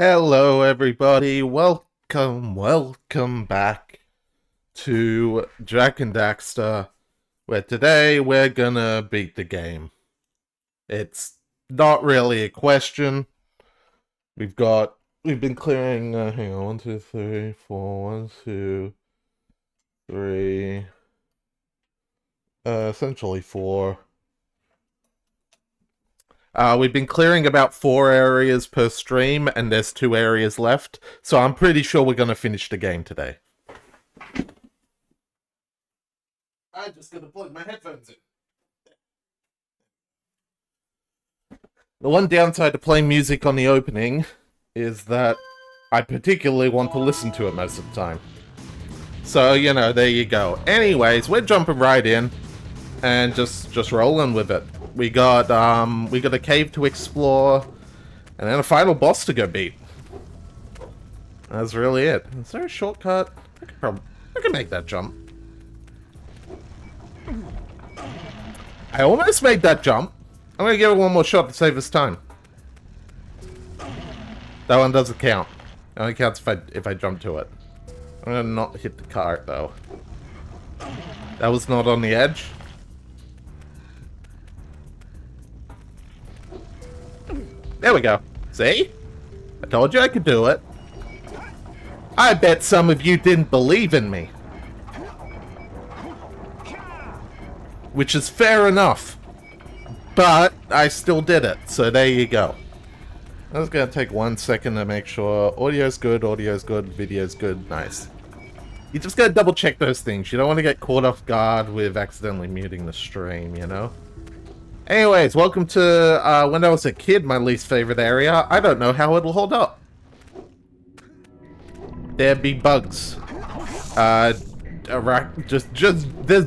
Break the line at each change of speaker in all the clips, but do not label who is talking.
Hello, everybody. Welcome back to Jack and Daxter, where today we're gonna beat the game. It's not really a question. We've been clearing, hang on, 1, 2, 3, 4, 1, 2, 3, essentially 4. We've been clearing about 4 areas per stream, and there's 2 areas left, so I'm pretty sure we're gonna finish the game today. I'm just gonna plug my headphones in. The one downside to playing music on the opening is that I particularly want to listen to it most of the time. So, you know, there you go. Anyways, we're jumping right in and just rolling with it. We got a cave to explore, and then a final boss to go beat. That's really it. Is there a shortcut? I could make that jump. I almost made that jump. I'm gonna give it one more shot to save us time. That one doesn't count. It only counts if I jump to it. I'm gonna not hit the cart though. That was not on the edge. There we go. See? I told you I could do it. I bet some of you didn't believe in me. Which is fair enough. But I still did it, so there you go. I was gonna take 1 second to make sure audio's good, video's good, nice. You just gotta double check those things. You don't want to get caught off guard with accidentally muting the stream, you know? Anyways, welcome to, when I was a kid, my least favorite area. I don't know how it'll hold up. There'd be bugs. There's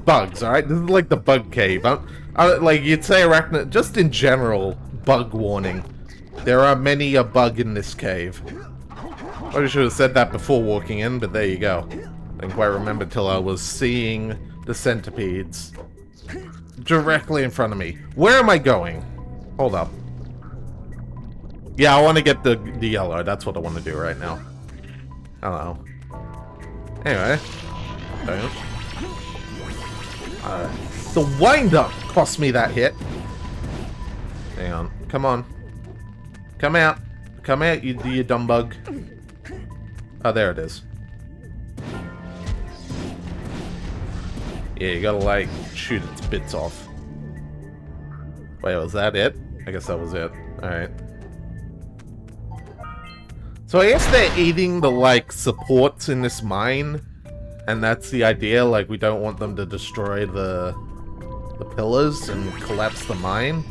bugs, alright? This is like the bug cave. Like, you'd say arachnid, just in general, bug warning. There are many a bug in this cave. Probably should have said that before walking in, but there you go. I didn't quite remember till I was seeing the centipedes directly in front of me. Where am I going? Hold up. Yeah, I want to get the yellow. That's what I want to do right now. Hello. Anyway. The wind-up cost me that hit. Hang on. Come on. Come out. Come out, you dumb bug. Oh, there it is. Yeah, you gotta, like, shoot its bits off. Wait, was that it? I guess that was it. Alright. So I guess they're eating the, like, supports in this mine. And that's the idea, like, we don't want them to destroy the pillars and collapse the mine.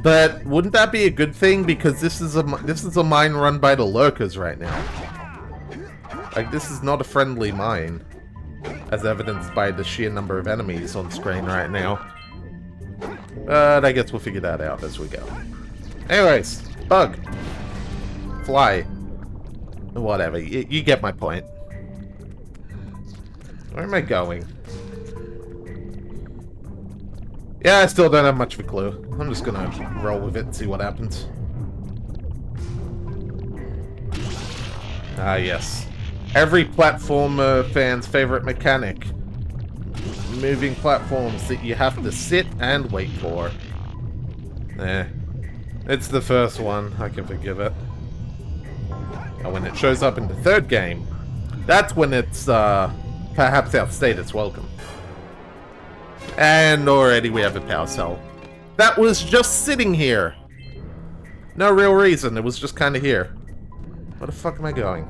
But wouldn't that be a good thing? Because this is a mine run by the lurkers right now. Like, this is not a friendly mine. As evidenced by the sheer number of enemies on screen right now. But I guess we'll figure that out as we go. Anyways, bug. Fly. Whatever, you get my point. Where am I going? Yeah, I still don't have much of a clue. I'm just gonna roll with it and see what happens. Ah, yes. Every platformer fan's favorite mechanic. Moving platforms that you have to sit and wait for. It's the first one. I can forgive it. And when it shows up in the third game, that's when it's, perhaps outstayed its welcome. And already we have a power cell. That was just sitting here. No real reason, it was just kind of here. Where the fuck am I going?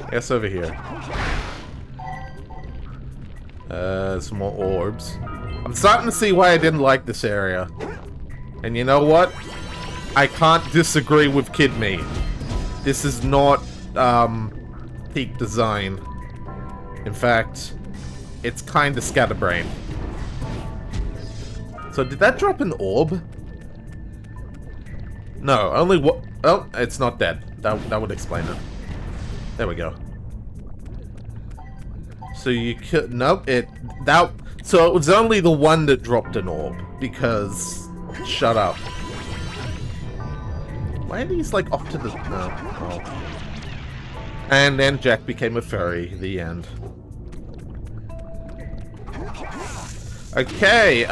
I guess over here. Some more orbs. I'm starting to see why I didn't like this area. And you know what? I can't disagree with Kid Me. This is not, peak design. In fact, it's kinda scatterbrained. So did that drop an orb? No, only what? Oh, it's not dead. That would explain it. There we go. So you could... Nope, so it was only the one that dropped an orb, because... Shut up. Why are these, like, off to the... No. Oh. And then Jack became a furry. The end. Okay,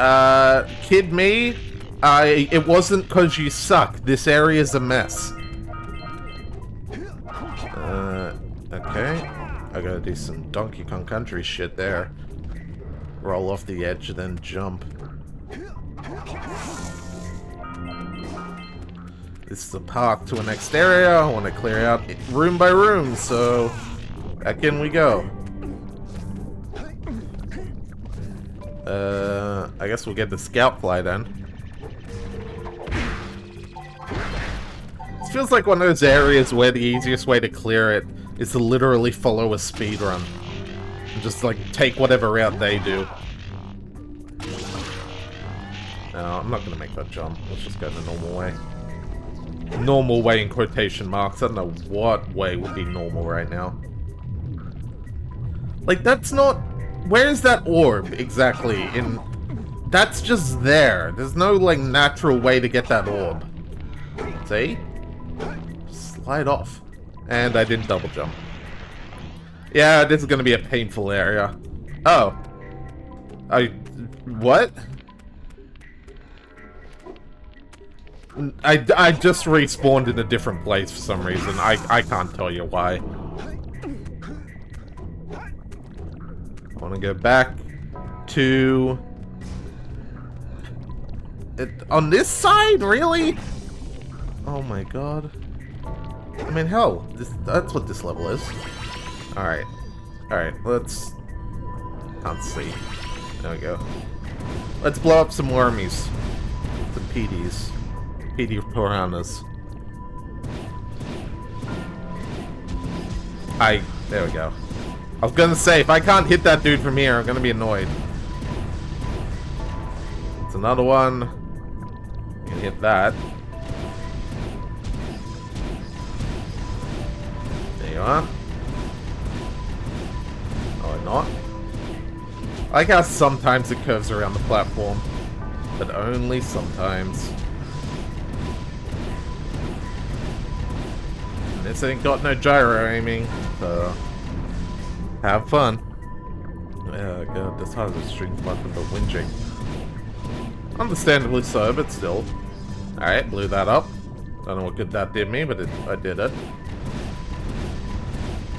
kid me. It wasn't because you suck. This area's a mess. Okay. I gotta do some Donkey Kong Country shit there. Roll off the edge, then jump. This is the path to a next area. I want to clear out room by room, so back in we go. I guess we'll get the scout fly then. This feels like one of those areas where the easiest way to clear it is to literally follow a speed run. And just like take whatever route they do. No, I'm not gonna make that jump. Let's just go the normal way. Normal way in quotation marks. I don't know what way would be normal right now. Like, that's not... Where's that orb, exactly? That's just there. There's no, like, natural way to get that orb. See? Slide off. And I didn't double jump. Yeah, this is gonna be a painful area. Oh. What? I just respawned in a different place for some reason. I can't tell you why. I want to go back to... on this side? Really? Oh my god. I mean, hell, that's what this level is. Alright. Alright, let's... Can't see. There we go. Let's blow up some wormies. Some PDs. PD piranhas. There we go. I was gonna say, if I can't hit that dude from here, I'm gonna be annoyed. It's another one. You can hit that. There you are. Or not. I like how sometimes it curves around the platform, but only sometimes. This ain't got no gyro aiming, so have fun. Yeah, god, this has a string nothing but whinging. Understandably so, but still. Alright, blew that up. Don't know what good that did me, but I did it.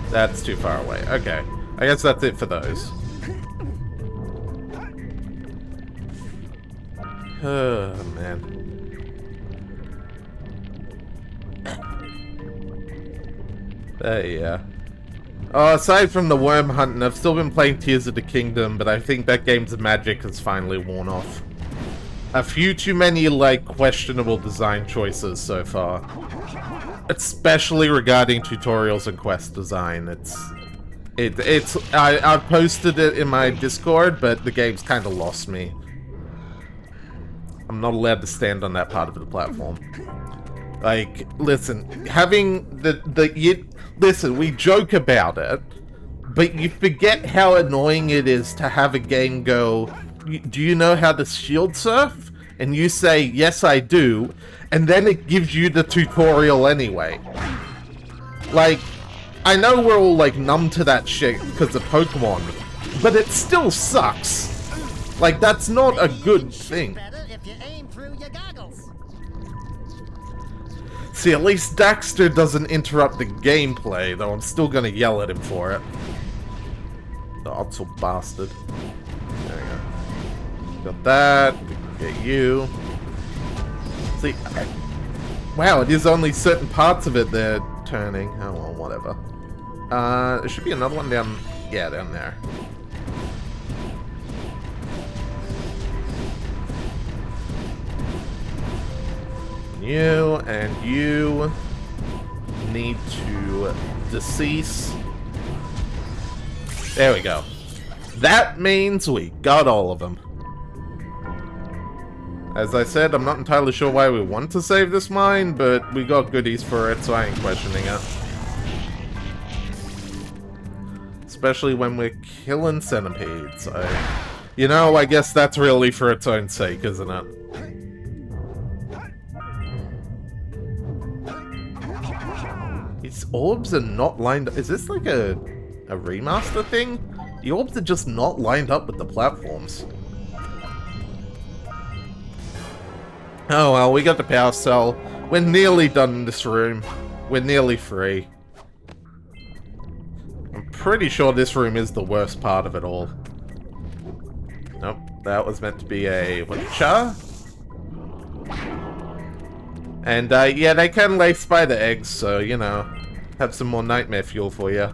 That's too far away. Okay, I guess that's it for those. Oh, man. Yeah. Oh, aside from the worm hunting, I've still been playing Tears of the Kingdom, but I think that game's magic has finally worn off. A few too many, like, questionable design choices so far. Especially regarding tutorials and quest design. I've posted it in my Discord, but the game's kind of lost me. I'm not allowed to stand on that part of the platform. Like, listen, having listen, we joke about it, but you forget how annoying it is to have a game go, do you know how to shield surf? And you say, yes I do, and then it gives you the tutorial anyway. Like, I know we're all like numb to that shit because of Pokemon, but it still sucks. Like, that's not a good thing. See, at least Daxter doesn't interrupt the gameplay, though I'm still gonna yell at him for it. The Otzel bastard. There we go. Got that. Get you. See, wow, it is only certain parts of it they're turning. Oh, well, whatever. There should be another one down... Yeah, down there. You and you need to decease. There we go. That means we got all of them. As I said, I'm not entirely sure why we want to save this mine, but we got goodies for it, so I ain't questioning it. Especially when we're killing centipedes. You know, I guess that's really for its own sake, isn't it? These orbs are not lined up. Is this like a remaster thing? The orbs are just not lined up with the platforms. Oh well, we got the power cell. We're nearly done in this room. We're nearly free. I'm pretty sure this room is the worst part of it all. Nope, that was meant to be a whatcha? And yeah, they can lay spider eggs, so you know, have some more nightmare fuel for you.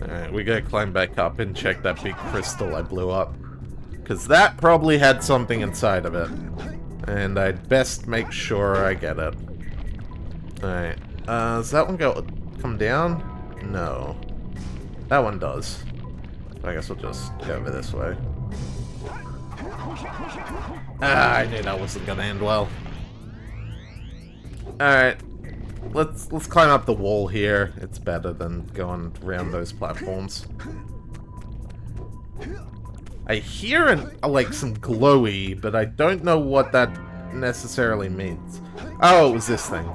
Alright, we gotta climb back up and check that big crystal I blew up. Because that probably had something inside of it. And I'd best make sure I get it. Alright. Does that one come down? No. That one does. I guess we'll just go over this way. Ah, I knew that wasn't gonna end well. Alright. Let's climb up the wall here. It's better than going around those platforms. I hear like some glowy, but I don't know what that necessarily means. Oh, it was this thing.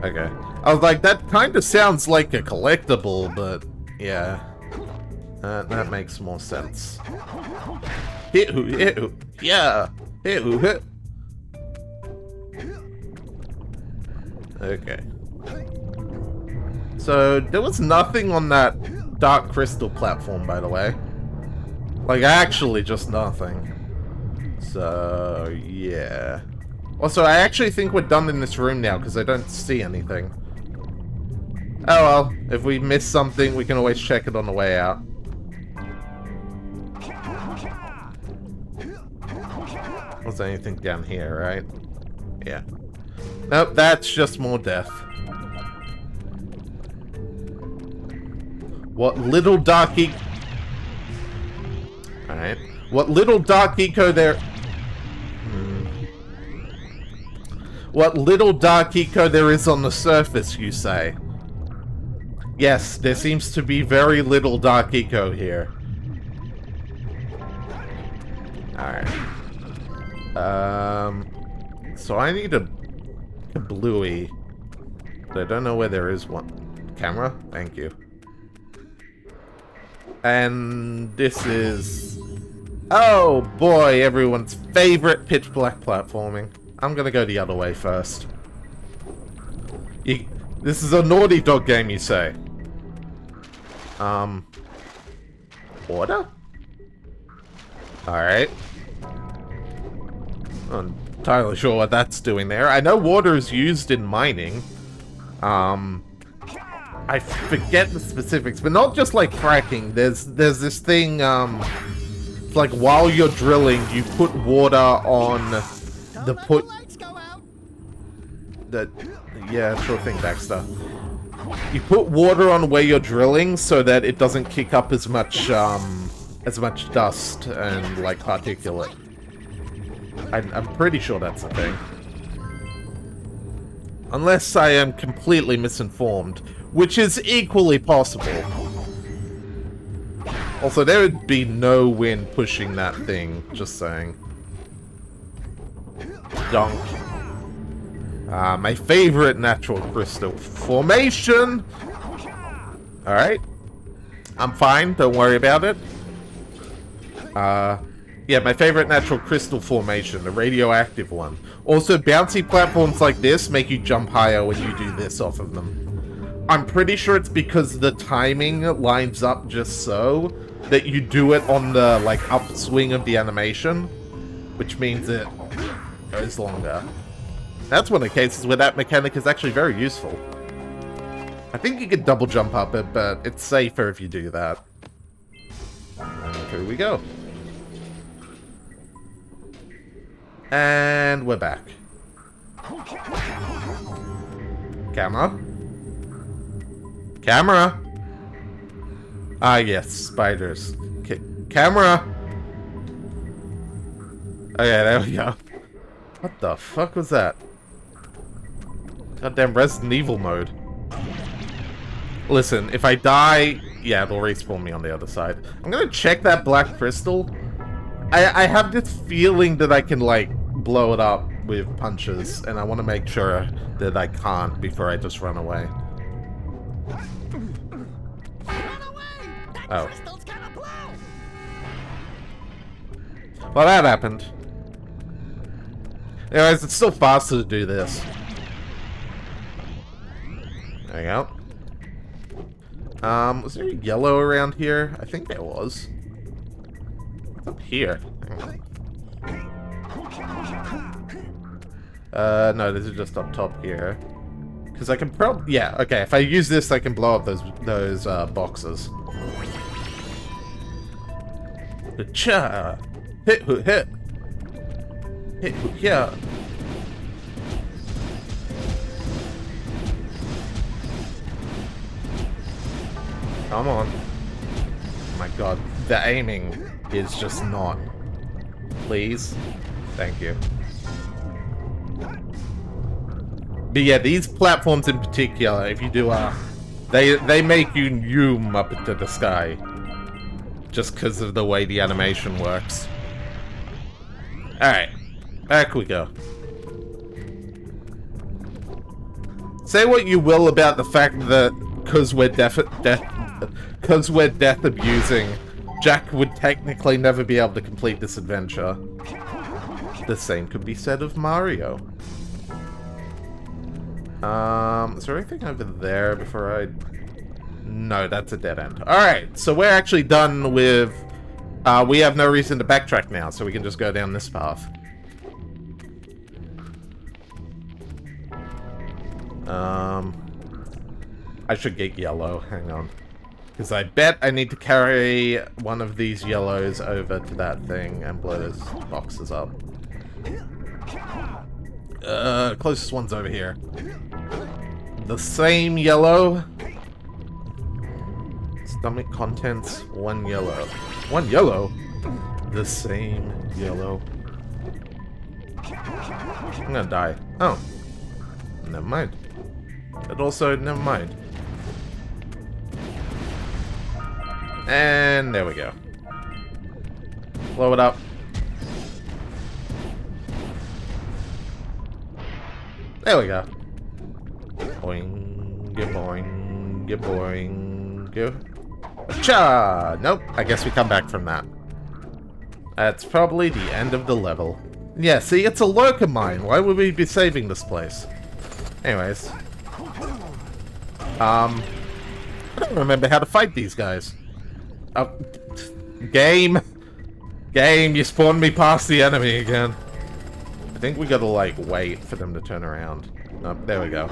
Okay. I was like, that kind of sounds like a collectible, but yeah. That makes more sense. Ew, yeah. Ew. Okay. So, there was nothing on that Dark Crystal platform, by the way. Like, actually just nothing. So, yeah. Also, I actually think we're done in this room now, because I don't see anything. Oh well, if we miss something, we can always check it on the way out. Was there anything down here, right? Yeah. Nope, that's just more death. What little dark Alright. What little dark eco there... What little dark eco there is on the surface, you say? Yes, there seems to be very little dark eco here. Alright. So I need a bluey. But I don't know where there is one. Camera? Thank you. And this is... Oh boy, everyone's favorite pitch black platforming. I'm gonna go the other way first. This is a Naughty Dog game, you say? Water? Alright. I'm not entirely sure what that's doing there. I know water is used in mining. I forget the specifics, but not just like fracking. There's this thing, like while you're drilling, you put water on yeah, sure thing, Daxter. You put water on where you're drilling so that it doesn't kick up as much dust and like particulate. I'm pretty sure that's a thing. Unless I am completely misinformed, which is equally possible. Also, there would be no wind pushing that thing, just saying. Donk. My favorite natural crystal formation! Alright. I'm fine, don't worry about it. Yeah, my favorite natural crystal formation, the radioactive one. Also, bouncy platforms like this make you jump higher when you do this off of them. I'm pretty sure it's because the timing lines up just so that you do it on the, like, upswing of the animation, which means it goes longer. That's one of the cases where that mechanic is actually very useful. I think you could double jump up it, but it's safer if you do that. And here we go. And we're back. Camera? Camera? Ah, yes, spiders. Camera! Okay, there we go. What the fuck was that? Goddamn Resident Evil mode. Listen, if I die, yeah, it'll respawn me on the other side. I'm gonna check that black crystal. I have this feeling that I can, like, blow it up with punches, and I want to make sure that I can't before I just run away. Oh. Well, that happened. Anyways, it's still faster to do this. There you go. Was there yellow around here? I think there was. What's up here? No, this is just up top here. Because I can probably... Yeah, okay, if I use this, I can blow up those boxes. Cha! Hit, hit, hit! Hit, yeah! Come on. Oh my god, the aiming is just not. Please. Thank you. But yeah, these platforms in particular, if you do they make you zoom up into the sky. Just because of the way the animation works. Alright. Back we go. Say what you will about the fact that because we're death abusing, Jack would technically never be able to complete this adventure. The same could be said of Mario. Is there anything over there before I... No, that's a dead end. Alright, so we're actually done with... we have no reason to backtrack now, so we can just go down this path. I should get yellow, hang on. Because I bet I need to carry one of these yellows over to that thing and blow those boxes up. Closest one's over here. The same yellow. Stomach contents, 1 yellow. 1 yellow? The same yellow. I'm gonna die. Oh. Never mind. But also, never mind. And there we go. Blow it up. There we go. Boing, boing, boing. Cha! Nope, I guess we come back from that. That's probably the end of the level. Yeah, see, it's a lurker mine. Why would we be saving this place? Anyways. I don't remember how to fight these guys. Oh, game! Game, you spawned me past the enemy again. I think we gotta, like, wait for them to turn around. Oh, there we go.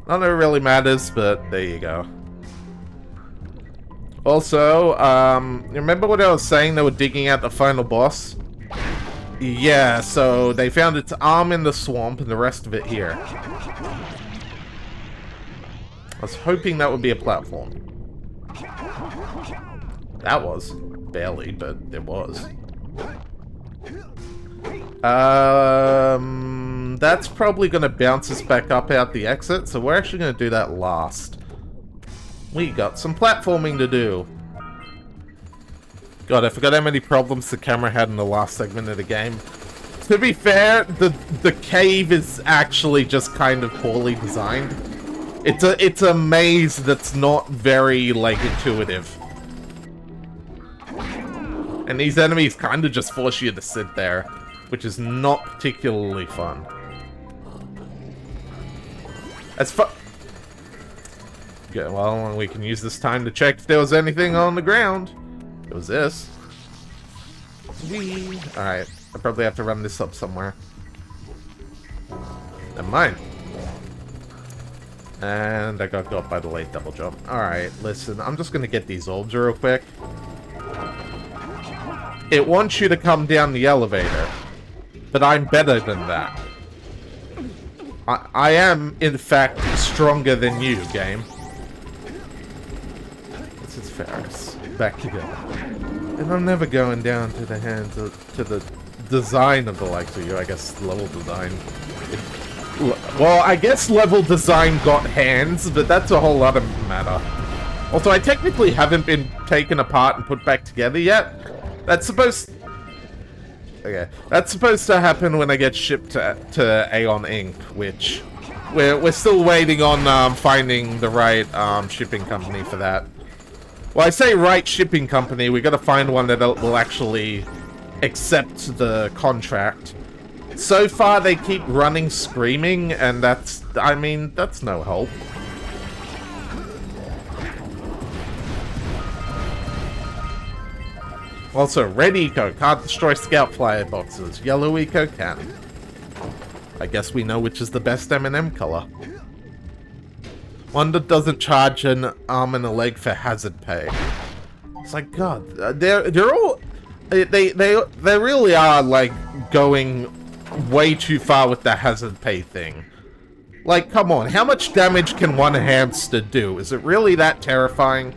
None of it really matters, but there you go. Also, remember what I was saying? They were digging out the final boss? Yeah, so they found its arm in the swamp and the rest of it here. I was hoping that would be a platform. That was. Barely, but it was. That's probably going to bounce us back up out the exit, so we're actually going to do that last. We got some platforming to do. God, I forgot how many problems the camera had in the last segment of the game. To be fair, the cave is actually just kind of poorly designed. It's a maze that's not very, like, intuitive. And these enemies kind of just force you to sit there, which is not particularly fun. As far... Okay, well, we can use this time to check if there was anything on the ground. It was this. Whee! Alright, I probably have to run this up somewhere. Never mind. And I got got by the late double jump. Alright, listen, I'm just gonna get these orbs real quick. It wants you to come down the elevator. But I'm better than that. I am, in fact, stronger than you, game. This is Ferris. Back together. And I'm never going down to the hands of, to the design of the likes of you. I guess level design. Well, I guess level design got hands, but that's a whole other matter. Also, I technically haven't been taken apart and put back together yet. That's supposed... Okay. That's supposed to happen when I get shipped to Aeon Inc., which we're still waiting on finding the right shipping company for that. Well, I say right shipping company, we gotta find one that will actually accept the contract. So far, they keep running screaming, and that's, I mean, that's no help. Also, red eco can't destroy scout flyer boxes. Yellow eco can. I guess we know which is the best M&M color. One that doesn't charge an arm and a leg for hazard pay. It's like, God, they're all, they really are like going way too far with the hazard pay thing. Like, come on, how much damage can one hamster do? Is it really that terrifying?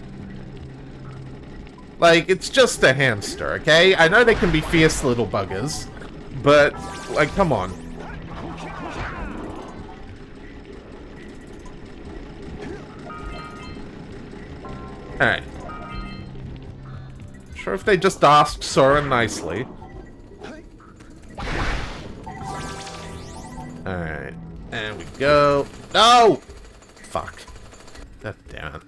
Like, it's just a hamster, okay? I know they can be fierce little buggers, but, like, come on. Alright. Sure if they just asked Sora nicely. Alright. And we go. No! Fuck. God damn it.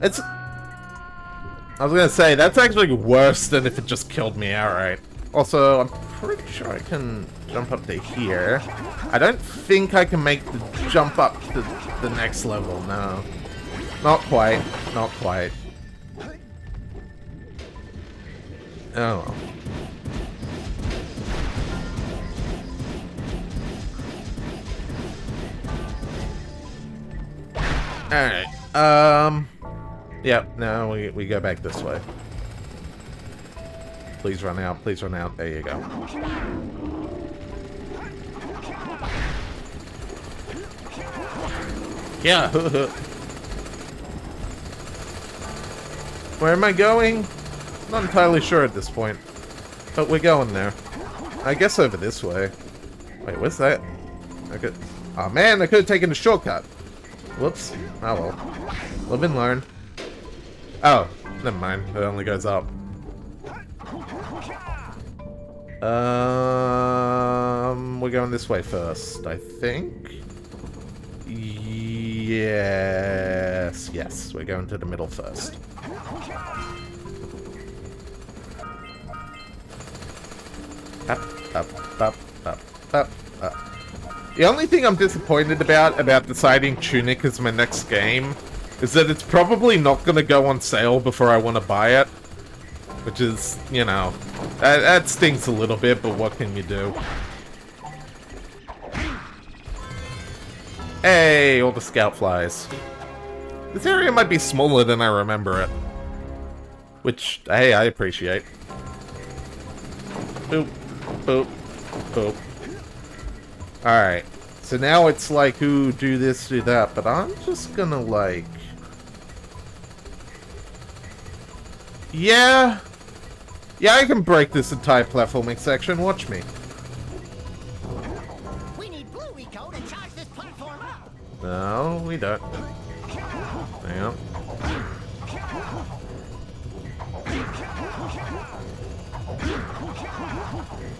It's... I was gonna say, that's actually worse than if it just killed me outright. Also, I'm pretty sure I can jump up to here. I don't think I can make the jump up to the next level, no. Not quite. Not quite. Oh well. Alright, yep, now we go back this way. Please run out, please run out. There you go. Yeah. Where am I going? Not entirely sure at this point. But we're going there. I guess over this way. Wait, what's that? I could... Oh man, I could have taken a shortcut. Whoops. Oh well. Live and learn. Oh, never mind. It only goes up. We're going this way first, I think. Yes. Yes, we're going to the middle first. Up, up, up, up, up, up. The only thing I'm disappointed about deciding Tunic as my next game is that it's probably not going to go on sale before I want to buy it. Which is, you know, that stings a little bit, but what can you do? Hey, all the scout flies. This area might be smaller than I remember it. Which, hey, I appreciate. Boop, boop, boop. Alright, so now it's like, ooh, do this, do that, but I'm just gonna, like... Yeah, I can break this entire platforming section, watch me.
We need blue eco to charge this platform up.
No, we don't. Hang on.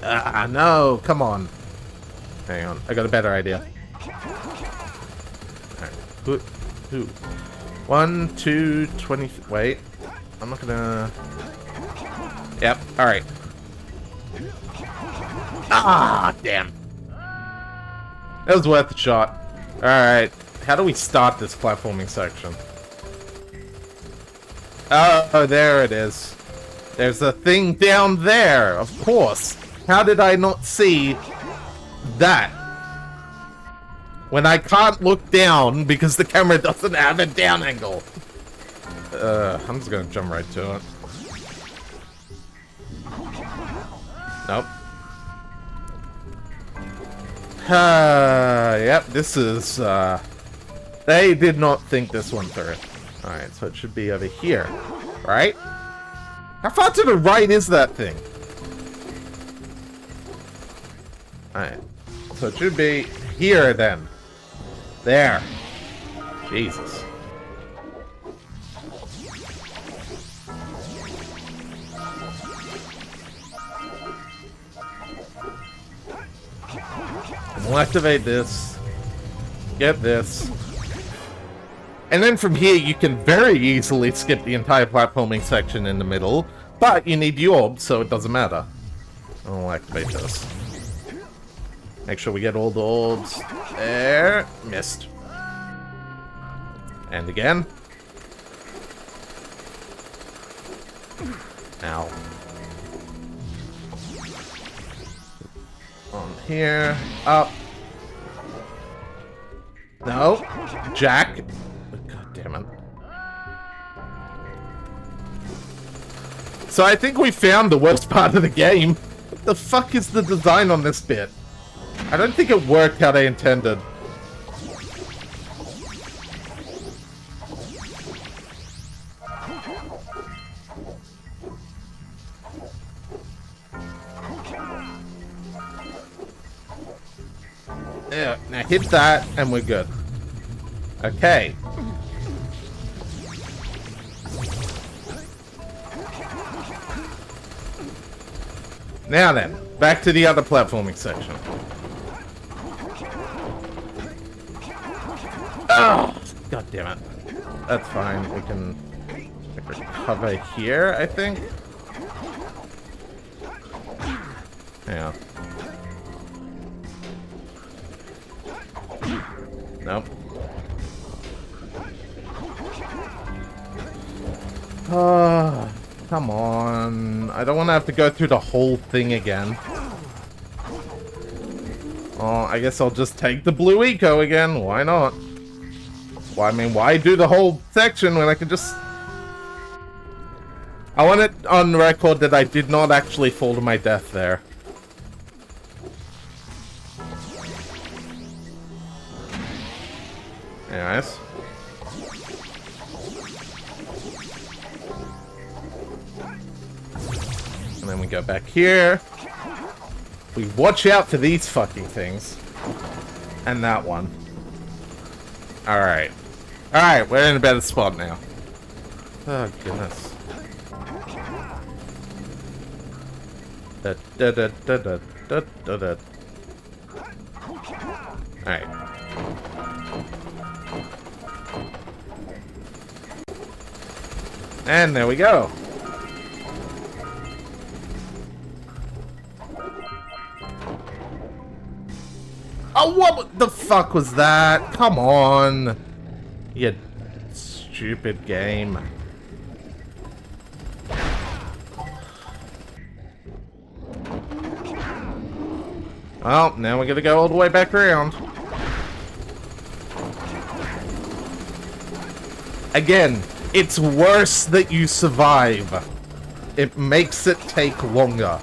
Ah, no, come on. Hang on, I got a better idea. Alright, who? 1, 2, 20, wait. I'm not gonna... Yep, alright. Ah, damn. That was worth the shot. Alright, how do we start this platforming section? Oh, there it is. There's a thing down there, of course. How did I not see that? When I can't look down because the camera doesn't have a down angle. I'm just gonna jump right to it. Nope. Yep, this is, they did not think this one through. Alright, so it should be over here, right? How far to the right is that thing? Alright, so it should be here then. There. Jesus. We'll activate this. Get this. And then from here, you can very easily skip the entire platforming section in the middle, but you need the orb, so it doesn't matter. I'll activate this. Make sure we get all the orbs. There. Missed. And again. Ow. On here. Up. No. Jack. God damn it. So I think we found the worst part of the game. What the fuck is the design on this bit? I don't think it worked how they intended. Yeah, now hit that and we're good. Okay. Now then, back to the other platforming section. Oh, God damn it. That's fine. We can recover here, I think. Yeah. Nope. Oh, come on. I don't want to have to go through the whole thing again. Oh, I guess I'll just take the blue eco again. Why not? Well, I mean, why do the whole section when I can just... I want it on record that I did not actually fall to my death there. Anyways. And then we go back here. We watch out for these fucking things. And that one. Alright. Alright, we're in a better spot now. Oh, goodness. Alright. And there we go. Oh, what the fuck was that? Come on. You stupid game. Well, now we're gonna go all the way back around. Again, it's worse that you survive. It makes it take longer.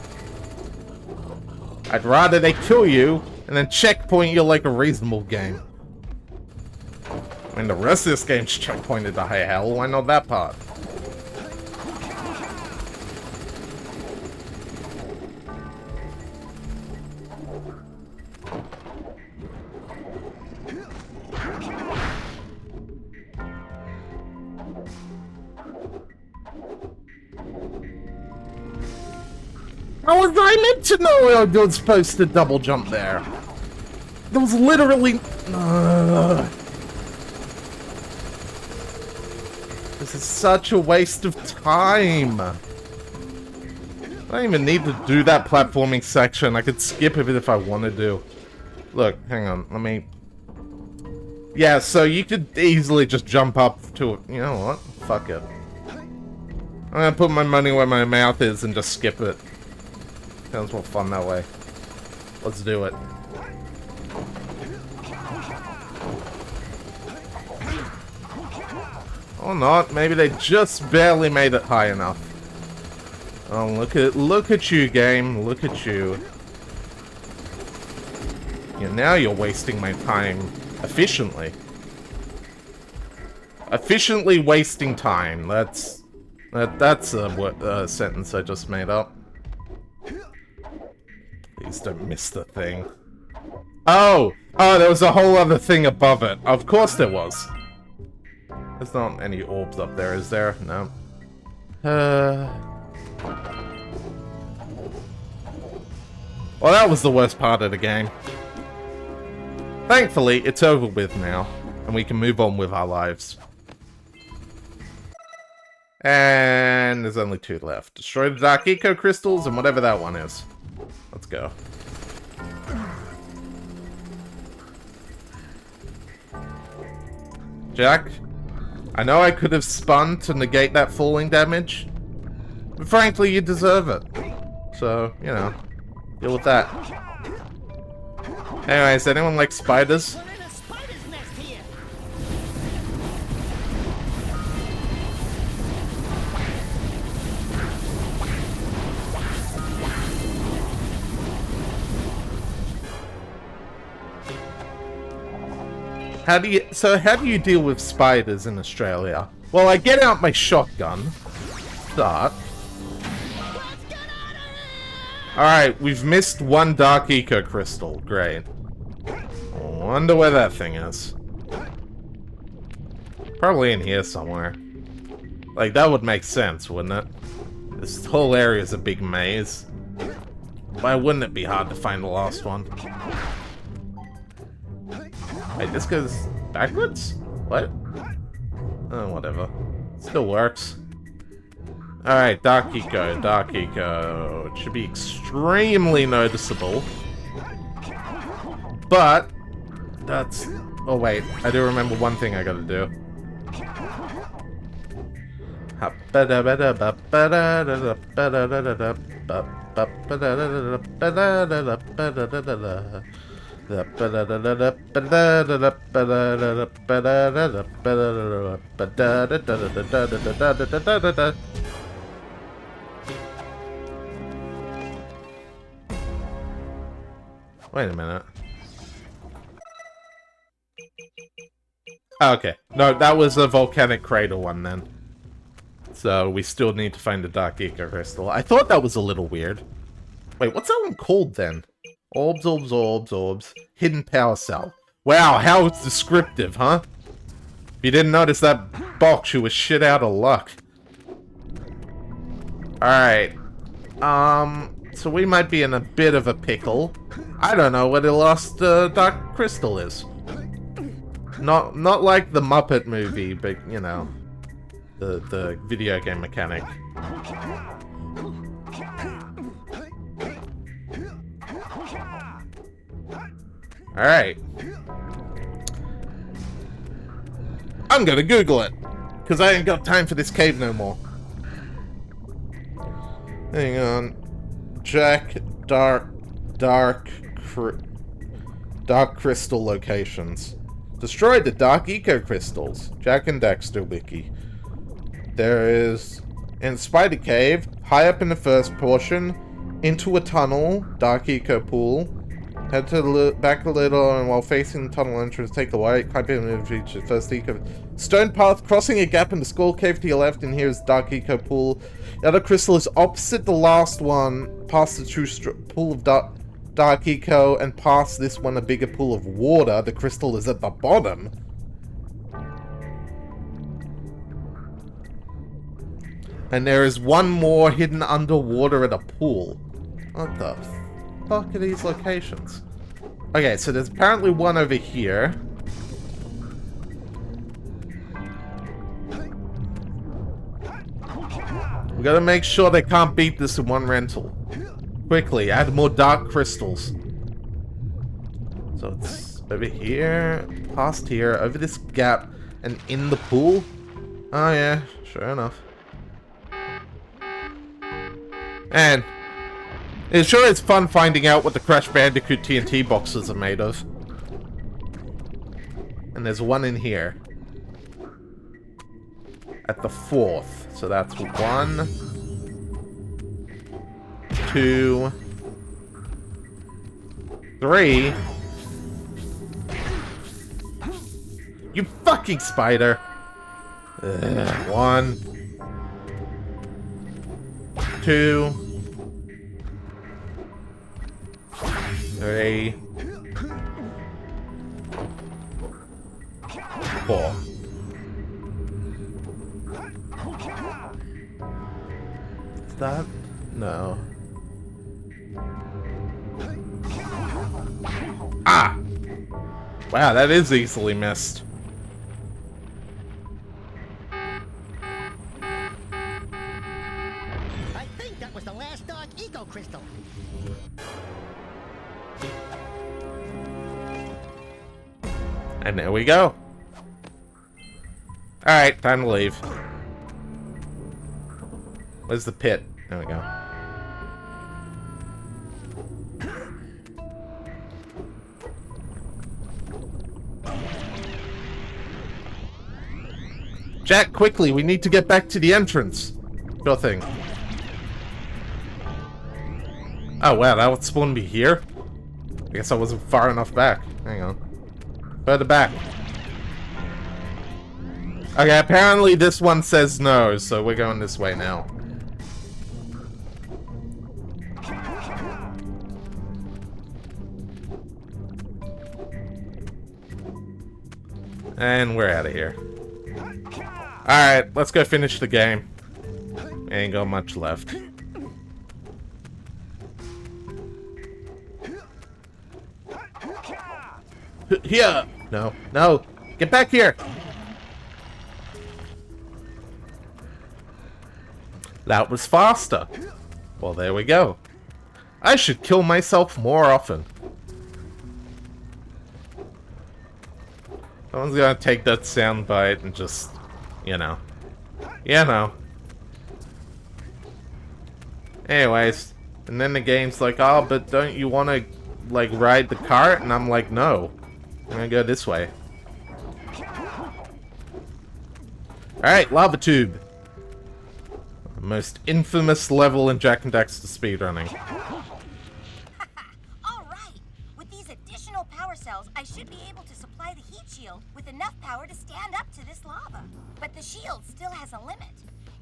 I'd rather they kill you and then checkpoint you like a reasonable game. I mean, the rest of this game's checkpointed to high hell. Why not that part? How was I meant to know I was supposed to double jump there? That was literally... This is such a waste of time. I don't even need to do that platforming section. I could skip it if I wanted to. Look, hang on. Let me... Yeah, so you could easily just jump up to it. You know what? Fuck it. I'm gonna put my money where my mouth is and just skip it. Sounds more fun that way. Let's do it. Or not. Maybe they just barely made it high enough. Oh, look at you, game. Look at you. Yeah, now you're wasting my time efficiently. Efficiently wasting time. That's a sentence I just made up. Please don't miss the thing. Oh! Oh, there was a whole other thing above it. Of course there was. There's not any orbs up there, is there? No. Well, that was the worst part of the game. Thankfully, it's over with now, and we can move on with our lives. And there's only 2 left. Destroy the Dark Eco Crystals and whatever that one is. Let's go. Jack, I know I could have spun to negate that falling damage, but frankly, you deserve it. So, you know, deal with that. Anyways, anyone like spiders?
We're in a spider's nest here.
How do you deal with spiders in Australia? Well, I get out my shotgun. Start. Alright, we've missed 1 Dark Eco Crystal. Great. Wonder where that thing is. Probably in here somewhere. Like, that would make sense, wouldn't it? This whole area is a big maze. Why wouldn't it be hard to find the last one? Wait, this goes backwards? What? Oh, whatever. Still works. Alright, Dark Eco, Dark Eco. It should be extremely noticeable. But, that's... Oh wait, I do remember one thing I gotta do. Wait a minute. Okay. No, that was a volcanic crater one then. So we still need to find the Dark Eco Crystal. I thought that was a little weird. Wait, what's that one called then? Orbs, orbs, orbs, orbs. Hidden power cell. Wow, how descriptive, huh? If you didn't notice that box, you was shit out of luck. Alright. So we might be in a bit of a pickle. I don't know where the last Dark Crystal is. Not like the Muppet movie, but, you know, the video game mechanic. Alright. I'm gonna Google it, because I ain't got time for this cave no more. Hang on. Jack, Dark Crystal locations. Destroyed the Dark Eco Crystals. Jack and Daxter wiki. There is... in Spider Cave, high up in the first portion, into a tunnel, Dark Eco Pool. Head to the back a little, and while facing the tunnel entrance, take the right, climb in and reach the first Eco... Stone path, crossing a gap in the Skull Cave to your left, and here's Dark Eco Pool. The other crystal is opposite the last one, past the true pool of Dark Eco, and past this one, a bigger pool of water. The crystal is at the bottom. And there is one more hidden underwater at a pool. What the fuck are these locations? Okay, so there's apparently one over here. We gotta make sure they can't beat this in one rental. Quickly, add more dark crystals. So it's over here, past here, over this gap, and in the pool? Oh yeah, sure enough. And it's fun finding out what the Crash Bandicoot TNT boxes are made of. And there's one in here. At the 4th. So that's 1, 2, 3. You fucking spider! 1, 2, 3, 4. That? No. Ah! Wow, that is easily missed.
I think that was the last dark eco crystal.
And there we go. Alright, time to leave. Where's the pit? There we go. Jack, quickly, we need to get back to the entrance. Sure thing. Oh wow, that would spawn me here? I guess I wasn't far enough back. Hang on. Further back. Okay, apparently this one says no, so we're going this way now. And we're out of here. Alright, let's go finish the game. Ain't got much left. Here! No, no! Get back here! That was faster. Well, there we go. I should kill myself more often. Someone's gonna take that soundbite and just, you know. Anyways, and then the game's like, oh, but don't you want to, like, ride the cart? And I'm like, no. I'm gonna go this way. Alright, lava tube. The most infamous level in Jak and Daxter speedrunning.
Alright, with these additional power cells, I should be able to supply the heat shield with enough power to stand up to this lava. But the shield still has a limit.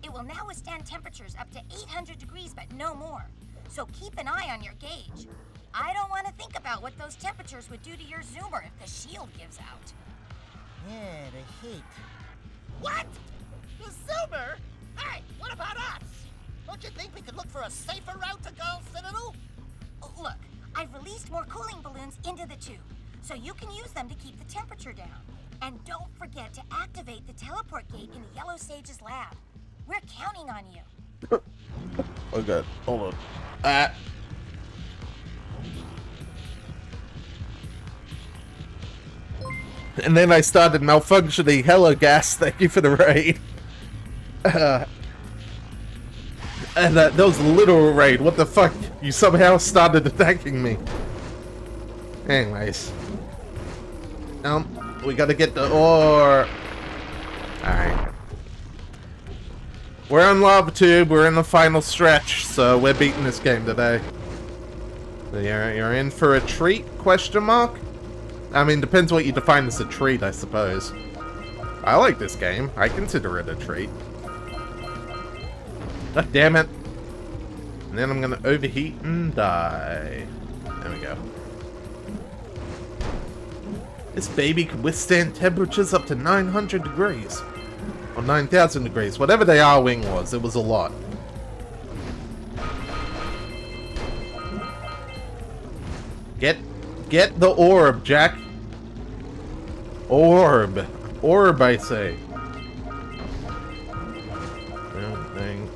It will now withstand temperatures up to 800 degrees, but no more. So keep an eye on your gauge. I don't want to think about what those temperatures would do to your zoomer if the shield gives out.
Yeah, the heat. What? The Zoomer? Hey, what about us? Don't you think we could look for a safer route to Gull Citadel?
Oh, look, I've released more cooling balloons into the tube, so you can use them to keep the temperature down. And don't forget to activate the teleport gate in the Yellow Sage's lab. We're counting on you.
Oh god, hold on. And then I started malfunctioning. Hello, gas. Thank you for the raid. And that was a literal raid. What the fuck? You somehow started attacking me. Anyways. We gotta get the ore. Alright. We're on Lava Tube. We're in the final stretch, so we're beating this game today. So you're in for a treat? Question mark? I mean, depends what you define as a treat, I suppose. I like this game. I consider it a treat. God damn it. And then I'm gonna overheat and die. There we go. This baby can withstand temperatures up to 900 degrees. Or 9,000 degrees. Whatever the R-wing was, it was a lot. Get the orb, Jack. Orb. Orb, I say. Thing.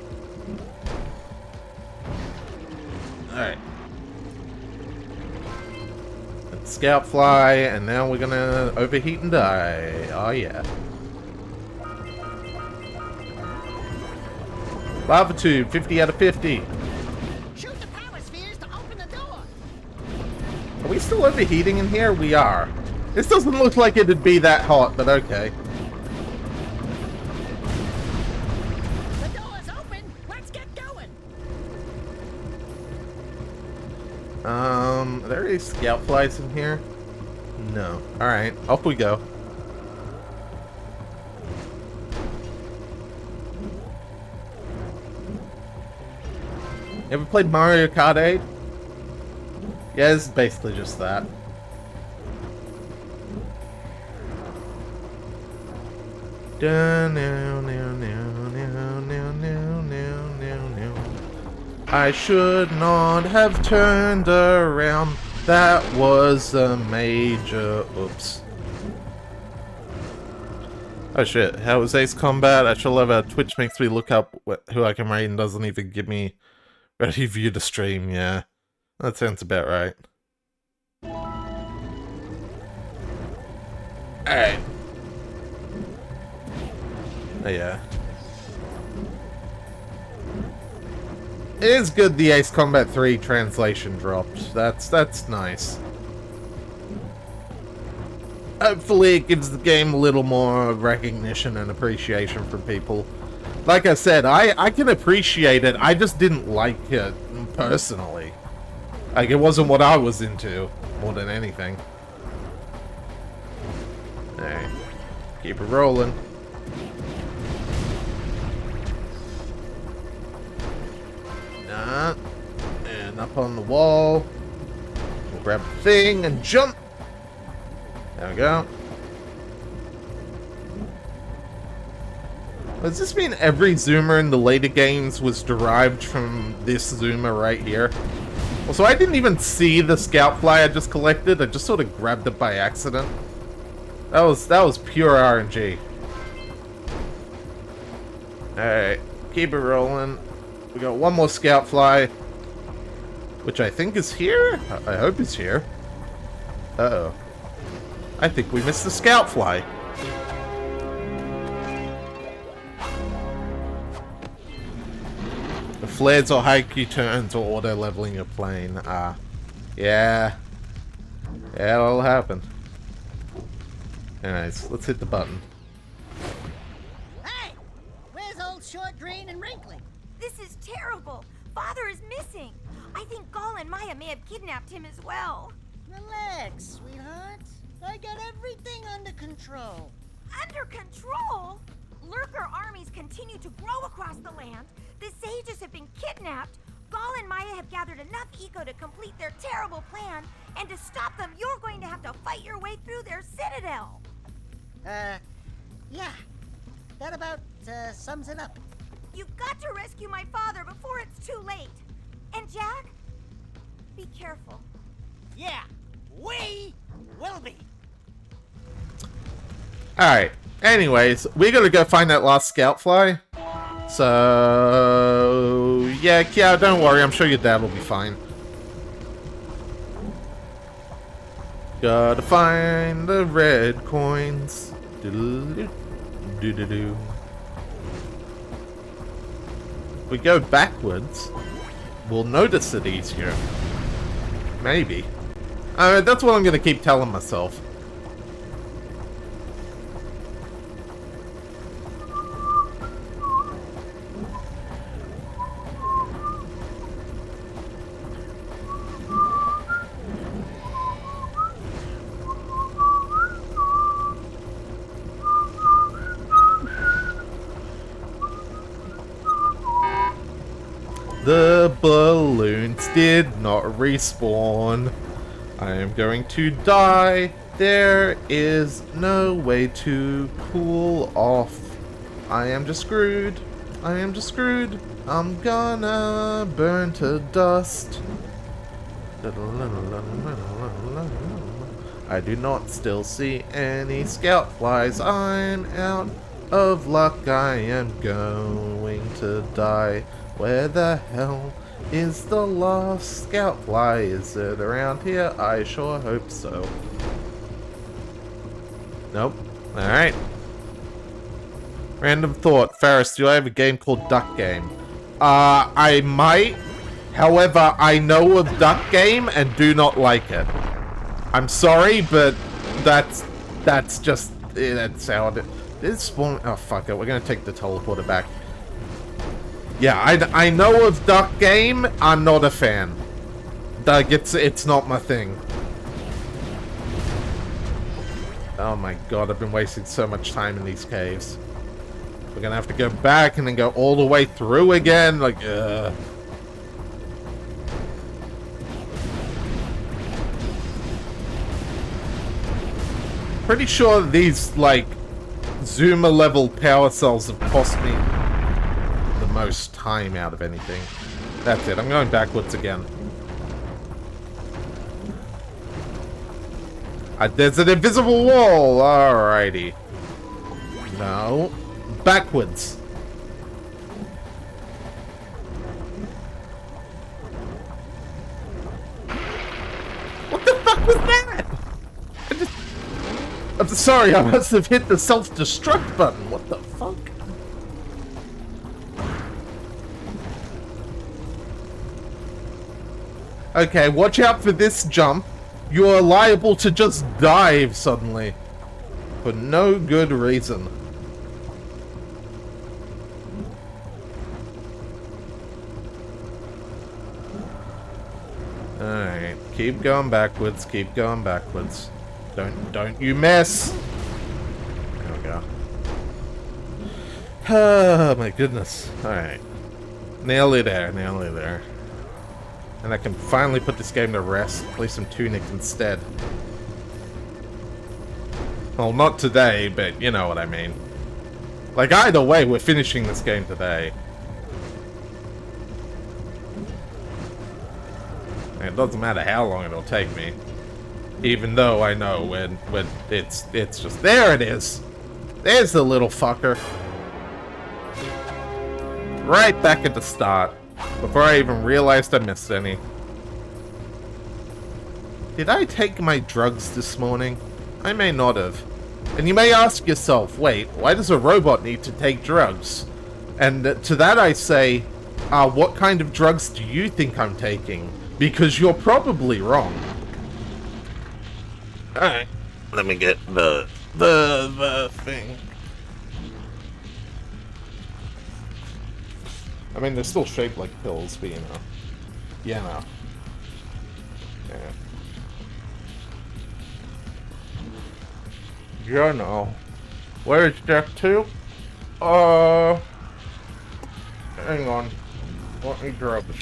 Alright. Scout fly, and now we're gonna overheat and die. Oh yeah. Lava tube, 50 out of 50.
Shoot the power spheres to open the door.
Are we still overheating in here? We are. This doesn't look like it'd be that hot, but okay.
The door's open. Let's get going.
Are there any scout flies in here? No. Alright, off we go. Ever played Mario Kart 8? Yeah, it's basically just that. I should not have turned around. That was a major oops. Oh shit, how was Ace Combat? I shall love how Twitch makes me look up who I can raid and doesn't even give me ready view to stream, yeah. That sounds about right. Alright. Oh yeah. It is good the Ace Combat 3 translation dropped. That's nice. Hopefully it gives the game a little more recognition and appreciation from people. Like I said, I can appreciate it, I just didn't like it personally. Like, it wasn't what I was into, more than anything. Alright. Keep it rolling. Nah. And up on the wall. We'll grab the thing and jump! There we go. Does this mean every zoomer in the later games was derived from this zoomer right here? Also, I didn't even see the scout fly I just collected. I just sort of grabbed it by accident. That was pure RNG. Alright, keep it rolling. We got one more scout fly, which I think is here? I hope it's here. Uh-oh. I think we missed the scout fly. The flares or haiku turns or auto leveling your plane. Ah. Yeah. Yeah, that'll happen. Anyways, let's hit the button.
Hey! Where's old short, green, and wrinkly?
This is terrible. Father is missing. I think Gall and Maya may have kidnapped him as well.
Relax, sweetheart. I got everything under control.
Under control? Lurker armies continue to grow across the land. The sages have been kidnapped. Gall and Maya have gathered enough eco to complete their terrible plan. And to stop them, you're going to have to fight your way through their citadel.
Yeah. That about, sums it up.
You've got to rescue my father before it's too late. And Jack, be careful.
Yeah, we will be.
Alright, anyways, we're gonna go find that last scout fly. So, yeah, Kia, don't worry, I'm sure your dad will be fine. Gotta find the red coins. Do-do-do. If we go backwards, we'll notice it easier. Maybe. That's what I'm gonna keep telling myself. The balloons did not respawn. I am going to die. There is no way to cool off. I am just screwed. I am just screwed. I'm gonna burn to dust. I do not still see any scout flies. I'm out of luck. I am going to die. Where the hell is the last scout fly? Is it around here? I sure hope so. Nope. Alright. Random thought. Ferris, do I have a game called Duck Game? I might. However, I know of Duck Game and do not like it. I'm sorry, but that's just... that's how it is. Spawn... Oh, fuck it. We're gonna take the teleporter back. Yeah, I know of Duck Game. I'm not a fan. Like, it's not my thing. Oh my god, I've been wasting so much time in these caves. We're gonna have to go back and then go all the way through again. Like, pretty sure these, like, Zoomer level power cells have cost me most time out of anything. That's it. I'm going backwards again. There's an invisible wall! Alrighty. No. Backwards. What the fuck was that? I'm sorry, I must have hit the self-destruct button. What the fuck? Okay, watch out for this jump. You are liable to just dive suddenly. For no good reason. Alright, keep going backwards, keep going backwards. Don't you miss! There we go. Oh my goodness. Alright. Nearly there, nearly there. And I can finally put this game to rest, play some Tunic instead. Well, not today, but you know what I mean. Like, either way, we're finishing this game today. And it doesn't matter how long it'll take me. Even though I know when it's just... There it is! There's the little fucker. Right back at the start. Before I even realized I missed any. Did I take my drugs this morning? I may not have. And you may ask yourself, wait, why does a robot need to take drugs? And to that I say, what kind of drugs do you think I'm taking? Because you're probably wrong. Alright, let me get the thing. I mean, they're still shaped like pills, but you know. Yeah, no. Yeah. Yeah, no. Where is Deck 2? Hang on. Let me grab this.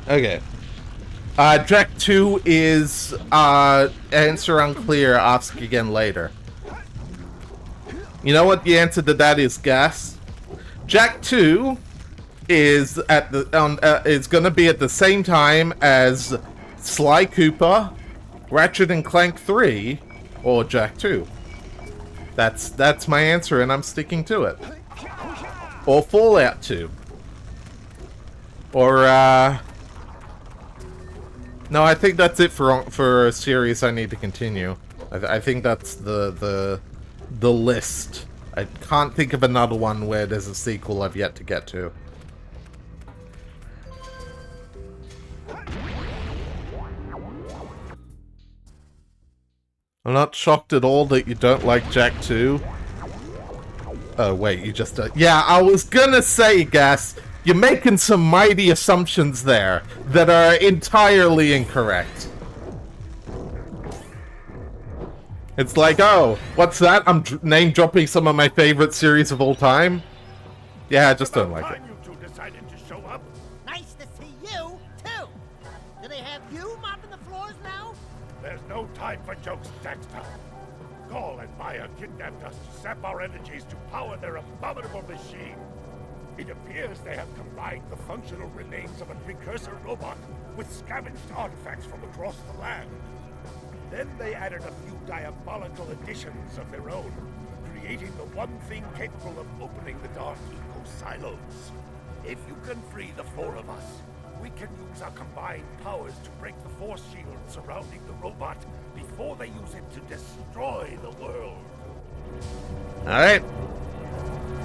Okay. Jack 2 is, answer unclear, ask again later. You know what the answer to that is, Gas? Jack 2 is at the, is gonna be at the same time as Sly Cooper, Ratchet and Clank 3, or Jack 2. That's my answer, and I'm sticking to it. Or Fallout 2. Or, no, I think that's it for a series I need to continue. I think that's the list. I can't think of another one where there's a sequel I've yet to get to. I'm not shocked at all that you don't like Jack 2. Oh, wait, you just... yeah, I was gonna say, Gas, you're making some mighty assumptions there that are entirely incorrect. It's like, oh, what's that? I'm name-dropping some of my favorite series of all time? Yeah, I just don't like it.
You two decided to show up. Nice to see you, too. Do they have you mopping the floors now?
There's no time for jokes, Daxter. Gaul and Maya kidnapped us to sap our energies to power their abominable machine. It appears they have combined the functional remains of a precursor robot with scavenged artifacts from across the land. Then they added a few diabolical additions of their own, creating the one thing capable of opening the dark eco silos. If you can free the four of us, we can use our combined powers to break the force shield surrounding the robot before they use it to destroy the world.
Alright.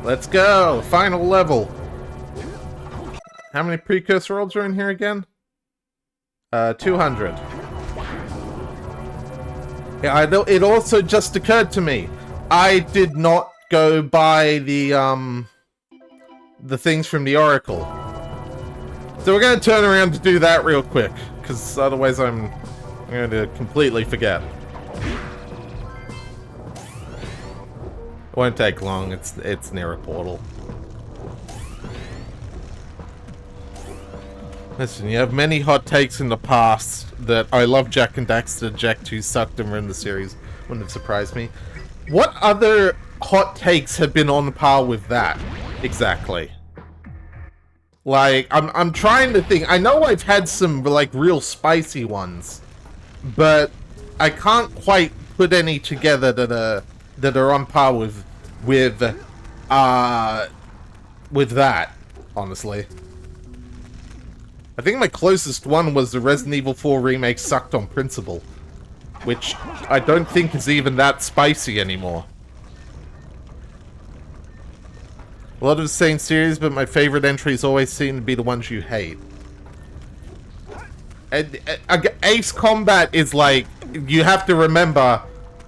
Let's go. Final level. How many precursor worlds are in here again? 200. Yeah, I know. It also just occurred to me. I did not go buy the things from the Oracle. So we're going to turn around to do that real quick, because otherwise I'm going to completely forget. It won't take long, it's near a portal. Listen, you have many hot takes in the past that I love Jack and Daxter, Jack 2 sucked and ruined the series. Wouldn't have surprised me. What other hot takes have been on par with that? Exactly. Like, I'm trying to think. I know I've had some, like, real spicy ones, but I can't quite put any together that are on par with that, honestly. I think my closest one was the Resident Evil 4 remake sucked on principle, which I don't think is even that spicy anymore. A lot of the same series, but my favorite entries always seem to be the ones you hate. And Ace Combat is like, you have to remember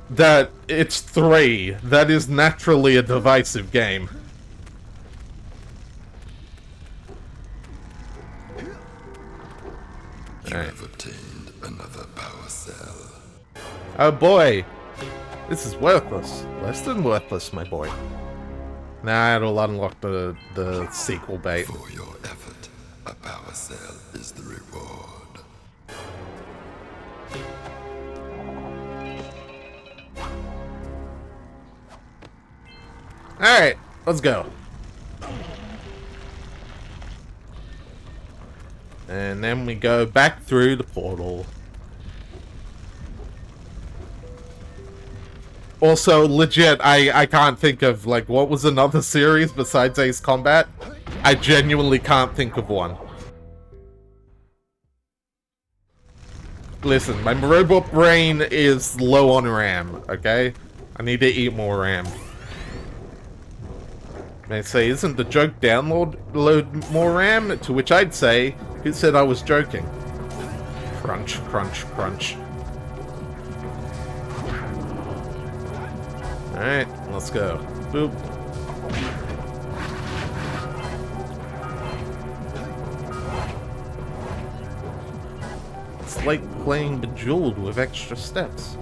that it's 3. That is naturally a divisive game.
You have obtained another power cell.
Oh boy. This is worthless. Less than worthless, my boy. Nah, it'll unlock the sequel bait.
For your effort, a power cell is the reward.
Alright, let's go. And then we go back through the portal. Also, legit, I can't think of, like, what was another series besides Ace Combat? I genuinely can't think of one. Listen, my robot brain is low on RAM, okay? I need to eat more RAM. They say, isn't the joke load more RAM? To which I'd say, who said I was joking? Crunch, crunch, crunch. Alright, let's go. Boop. It's like playing Bejeweled with extra steps.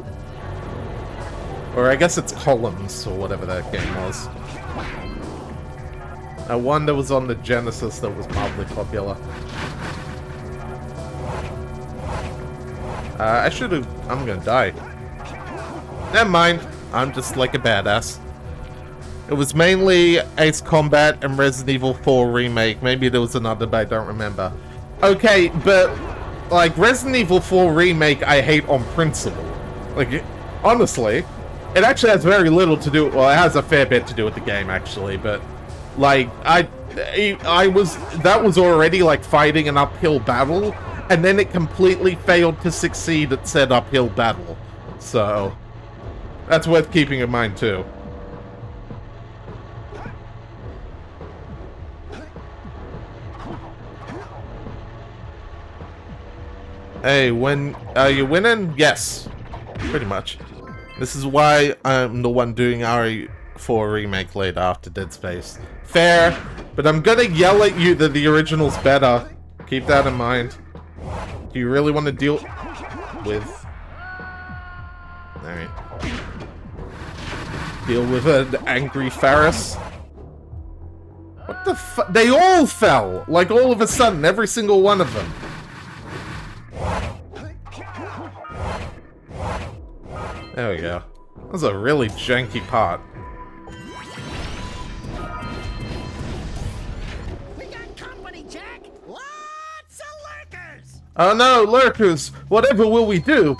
Or I guess it's columns, or whatever that game was. One that was on the Genesis that was mildly popular. I should've... I'm gonna die. Never mind. I'm just like a badass. It was mainly Ace Combat and Resident Evil 4 Remake. Maybe there was another, but I don't remember. Okay, but... like, Resident Evil 4 Remake I hate on principle. Like, honestly, it actually has very little to do... well, it has a fair bit to do with the game, actually, but... like, that was already, like, fighting an uphill battle, and then it completely failed to succeed at said uphill battle. So, that's worth keeping in mind, too. Hey, are you winning? Yes. Pretty much. This is why I'm the one doing RE4 Remake later after Dead Space. Fair, but I'm gonna yell at you that the original's better. Keep that in mind. Do you really want to deal with... alright. Deal with an angry Ferris? What the fu- they all fell! Like, all of a sudden, every single one of them. There we go. That was a really janky part.
We got company, Jack! Lots of lurkers!
Oh no, lurkers! Whatever will we do?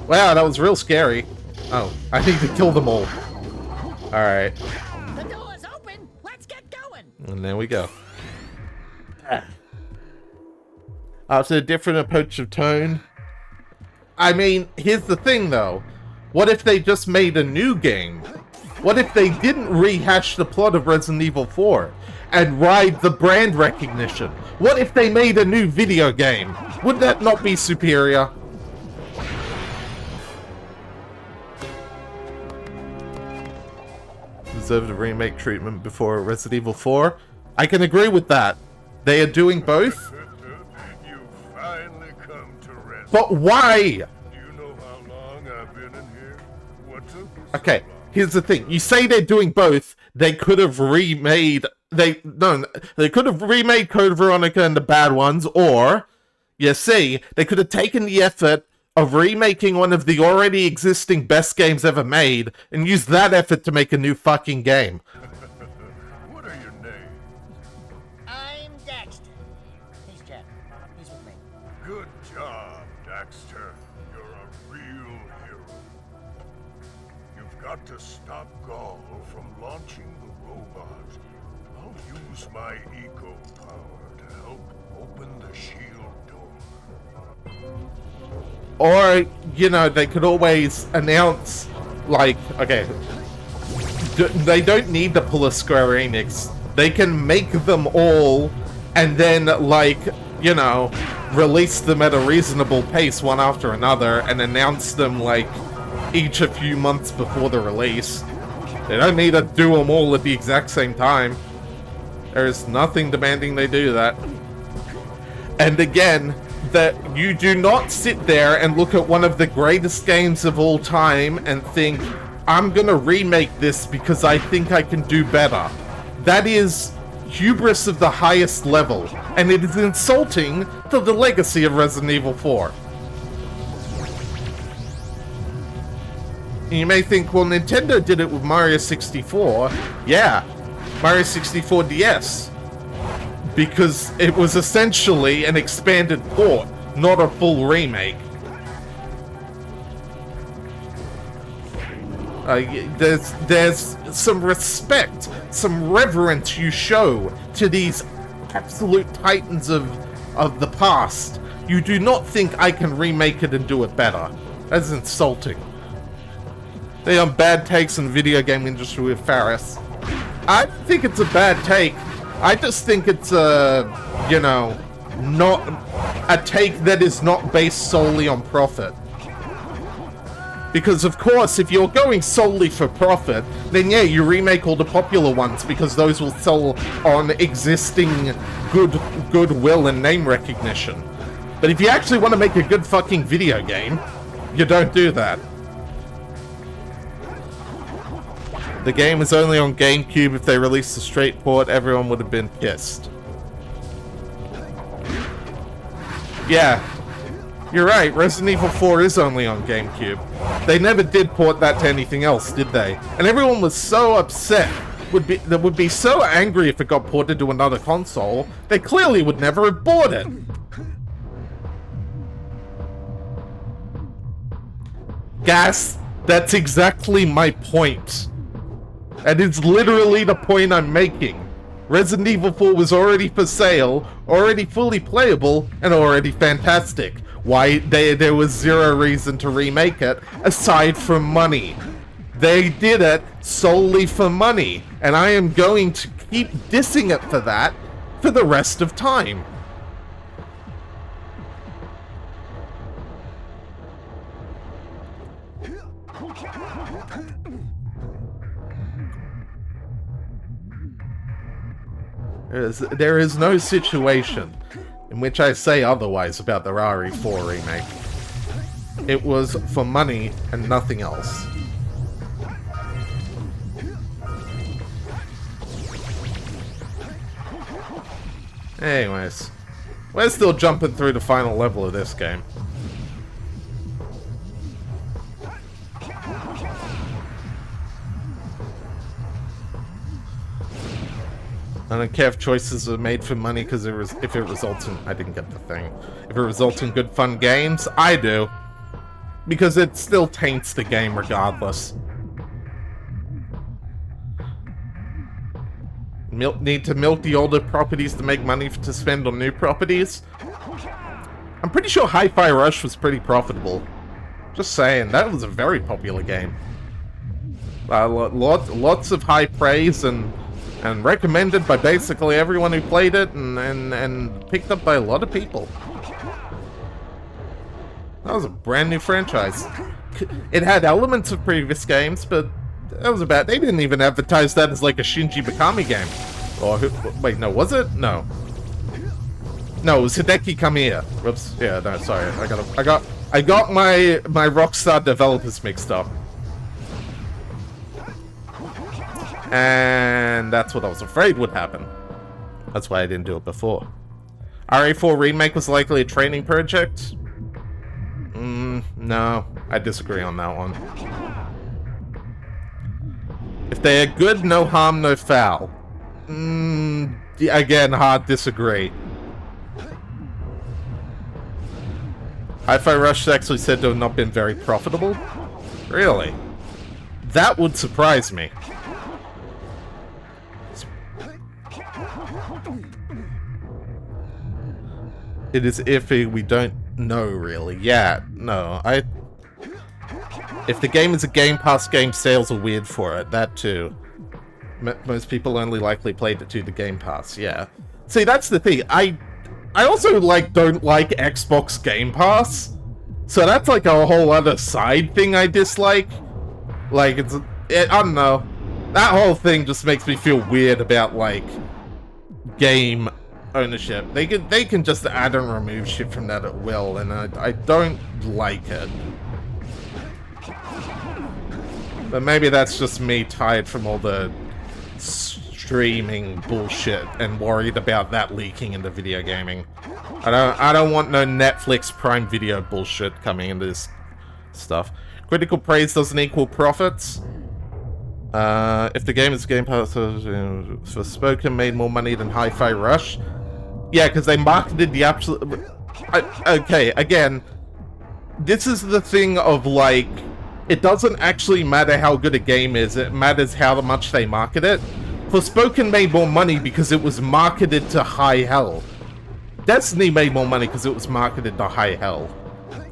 Wow, that was real scary. Oh, I need to kill them all. Alright.
The door's open! Let's get going!
And there we go. After a different approach of tone. I mean, here's the thing though. What if they just made a new game? What if they didn't rehash the plot of Resident Evil 4 and ride the brand recognition? What if they made a new video game? Would that not be superior? deserved a remake treatment before Resident Evil 4. I can agree with that. They are doing both.
You finally come to rest.
But why?
Do you know how long I've been in here? What took you so
Okay,
long?
here's the thing. You say they're doing both. They could have remade... They could have remade Code Veronica and the bad ones, or, you see, they could have taken the effort of remaking one of the already existing best games ever made, and used that effort to make a new fucking game.
What are your names?
I'm Daxter. He's Jack. He's with me.
Good job, Daxter. You're a real hero. You've got to stop Gaul from launching the robot. I'll use my eco power to help open the shield door.
Or, you know, they could always announce, like, okay, they don't need to pull a Square Enix. They can make them all, and then, like, you know, release them at a reasonable pace one after another, and announce them, like, each a few months before the release. They don't need to do them all at the exact same time. There is nothing demanding they do that. And again, that you do not sit there and look at one of the greatest games of all time and think, I'm gonna remake this because I think I can do better. That is hubris of the highest level, and it is insulting to the legacy of Resident Evil 4. And you may think, well, Nintendo did it with Mario 64. Yeah, Mario 64 DS. Because it was essentially an expanded port, not a full remake. There's some respect, some reverence you show to these absolute titans of the past. You do not think I can remake it and do it better. That's insulting. They are bad takes in the video game industry with Faris. I don't think it's a bad take. I just think it's you know, not a take that is not based solely on profit. Because of course, if you're going solely for profit, then yeah, you remake all the popular ones because those will sell on existing goodwill and name recognition. But if you actually want to make a good fucking video game, you don't do that. The game is only on GameCube. If they released a straight port, everyone would have been pissed. Yeah, you're right. Resident Evil 4 is only on GameCube. They never did port that to anything else, did they? And everyone was so upset. They would be so angry if it got ported to another console. They clearly would never have bought it. Gas, that's exactly my point. And it's literally the point I'm making. Resident Evil 4 was already for sale, already fully playable, and already fantastic. Why, there was zero reason to remake it, aside from money. They did it solely for money, and I am going to keep dissing it for that for the rest of time. There is no situation in which I say otherwise about the RE4 remake. It was for money and nothing else. Anyways, we're still jumping through the final level of this game. I don't care if choices are made for money because if it results in... I didn't get the thing. If it results in good fun games, I do. Because it still taints the game regardless. Need to milk the older properties to make money to spend on new properties? I'm pretty sure Hi-Fi Rush was pretty profitable. Just saying, that was a very popular game. Lots of high praise and recommended by basically everyone who played it, and picked up by a lot of people. That was a brand new franchise. It had elements of previous games, but that was about. They didn't even advertise that as like a Shinji Mikami game. Or wait, no, was it? No. No, it was Hideki Kamiya. Whoops. Yeah, no, sorry. I got my Rockstar developers mixed up. And that's what I was afraid would happen. That's why I didn't do it before. RE4 Remake was likely a training project? No. I disagree on that one. If they are good, no harm, no foul. Again, hard disagree. Hi-Fi Rush actually said to have not been very profitable? Really? That would surprise me. It is iffy, we don't know really. Yeah, no, if the game is a Game Pass game, sales are weird for it, that too. Most people only likely played it to the Game Pass, yeah. See, that's the thing, I also, like, don't like Xbox Game Pass, so that's like a whole other side thing I dislike. Like, I don't know, that whole thing just makes me feel weird about, like, game ownership. They can just add and remove shit from that at will, and I don't like it. But maybe that's just me tired from all the streaming bullshit and worried about that leaking into video gaming. I don't want no Netflix Prime Video bullshit coming into this stuff. Critical praise doesn't equal profits. If the game is Game Pass, for Spoken made more money than Hi-Fi Rush. Yeah, because they marketed the absolute... okay, again, this is the thing of, like, it doesn't actually matter how good a game is, it matters how much they market it. Forspoken made more money because it was marketed to high hell. Destiny made more money because it was marketed to high hell.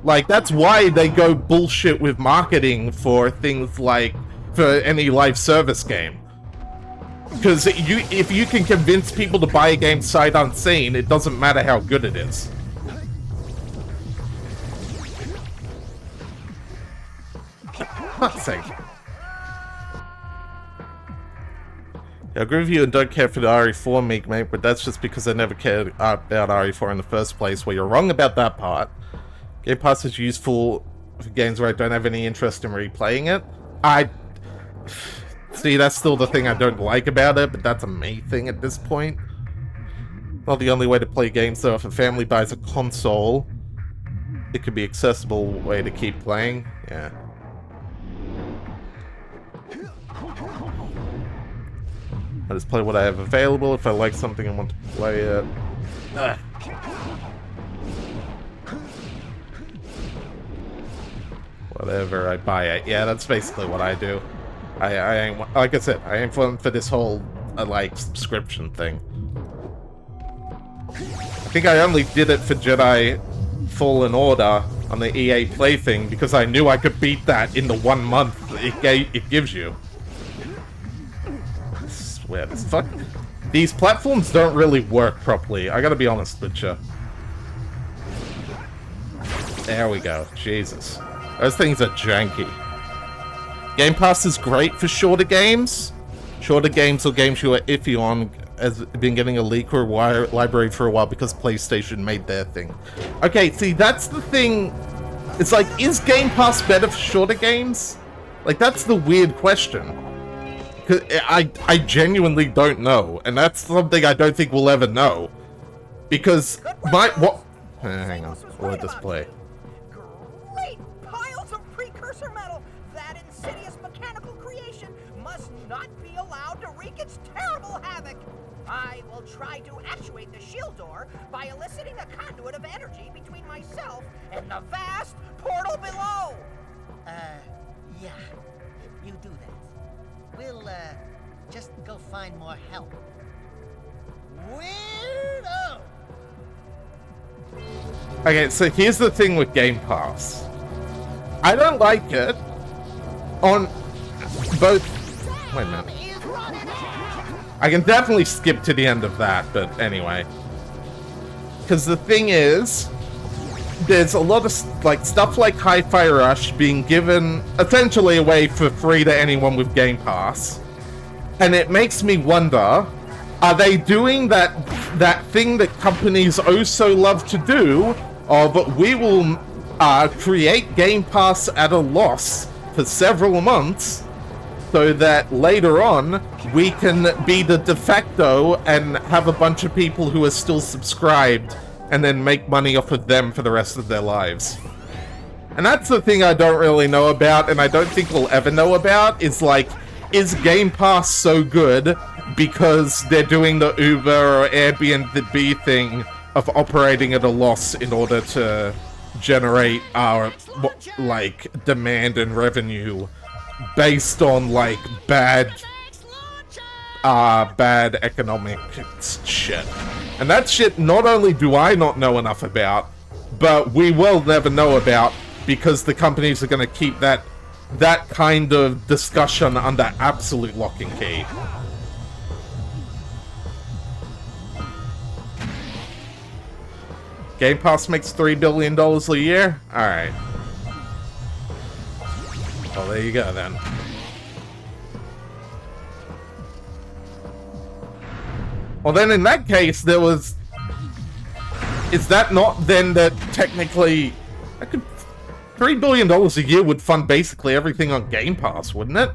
Like, that's why they go bullshit with marketing for things like, for any live service game. Because if you can convince people to buy a game sight unseen, it doesn't matter how good it is. Fuck's sake. I agree with you and don't care for the RE4 meek, mate, but that's just because I never cared about RE4 in the first place. Well, you're wrong about that part. Game Pass is useful for games where I don't have any interest in replaying it. See, that's still the thing I don't like about it, but that's a me thing at this point. Not the only way to play games, though. If a family buys a console, it could be an accessible way to keep playing. Yeah. I just play what I have available. If I like something and want to play it. Whatever, I buy it. Yeah, that's basically what I do. I ain't, like I said, I ain't for this whole, like, subscription thing. I think I only did it for Jedi Fallen Order on the EA Play thing because I knew I could beat that in the 1 month it gives you. I swear, these platforms don't really work properly, I gotta be honest with you. There we go, Jesus. Those things are janky. Game Pass is great for shorter games. Shorter games or games you are iffy on has been getting a leak or a library for a while because PlayStation made their thing. Okay, see, that's the thing. It's like, is Game Pass better for shorter games? Like, that's the weird question. 'Cause I genuinely don't know, and that's something I don't think we'll ever know. Because hang on, what display?
Great piles of precursor metal! That insidious mechanical creation must not be allowed to wreak its terrible havoc. I will try to actuate the shield door by eliciting a conduit of energy between myself and the vast portal below. Yeah, you do that. We'll, just go find more help. Weirdo!
Okay, so here's the thing with Game Pass. I don't like it on both... Wait a minute. I can definitely skip to the end of that, but anyway. Because the thing is, there's a lot of like stuff like Hi-Fi Rush being given essentially away for free to anyone with Game Pass, and it makes me wonder: are they doing that thing that companies oh so love to do? Of we will create Game Pass at a loss for several months, so that later on we can be the de facto and have a bunch of people who are still subscribed and then make money off of them for the rest of their lives. And that's the thing I don't really know about, and I don't think we'll ever know about, is like, is Game Pass so good because they're doing the Uber or Airbnb thing of operating at a loss in order to generate our, like, demand and revenue based on, like, bad economic shit. And that shit not only do I not know enough about, but we will never know about, because the companies are going to keep that kind of discussion under absolute lock and key. Game Pass makes $3 billion a year? Alright. Well, there you go then. Well, then in that case, there was... Is that not then that technically... $3 billion a year would fund basically everything on Game Pass, wouldn't it?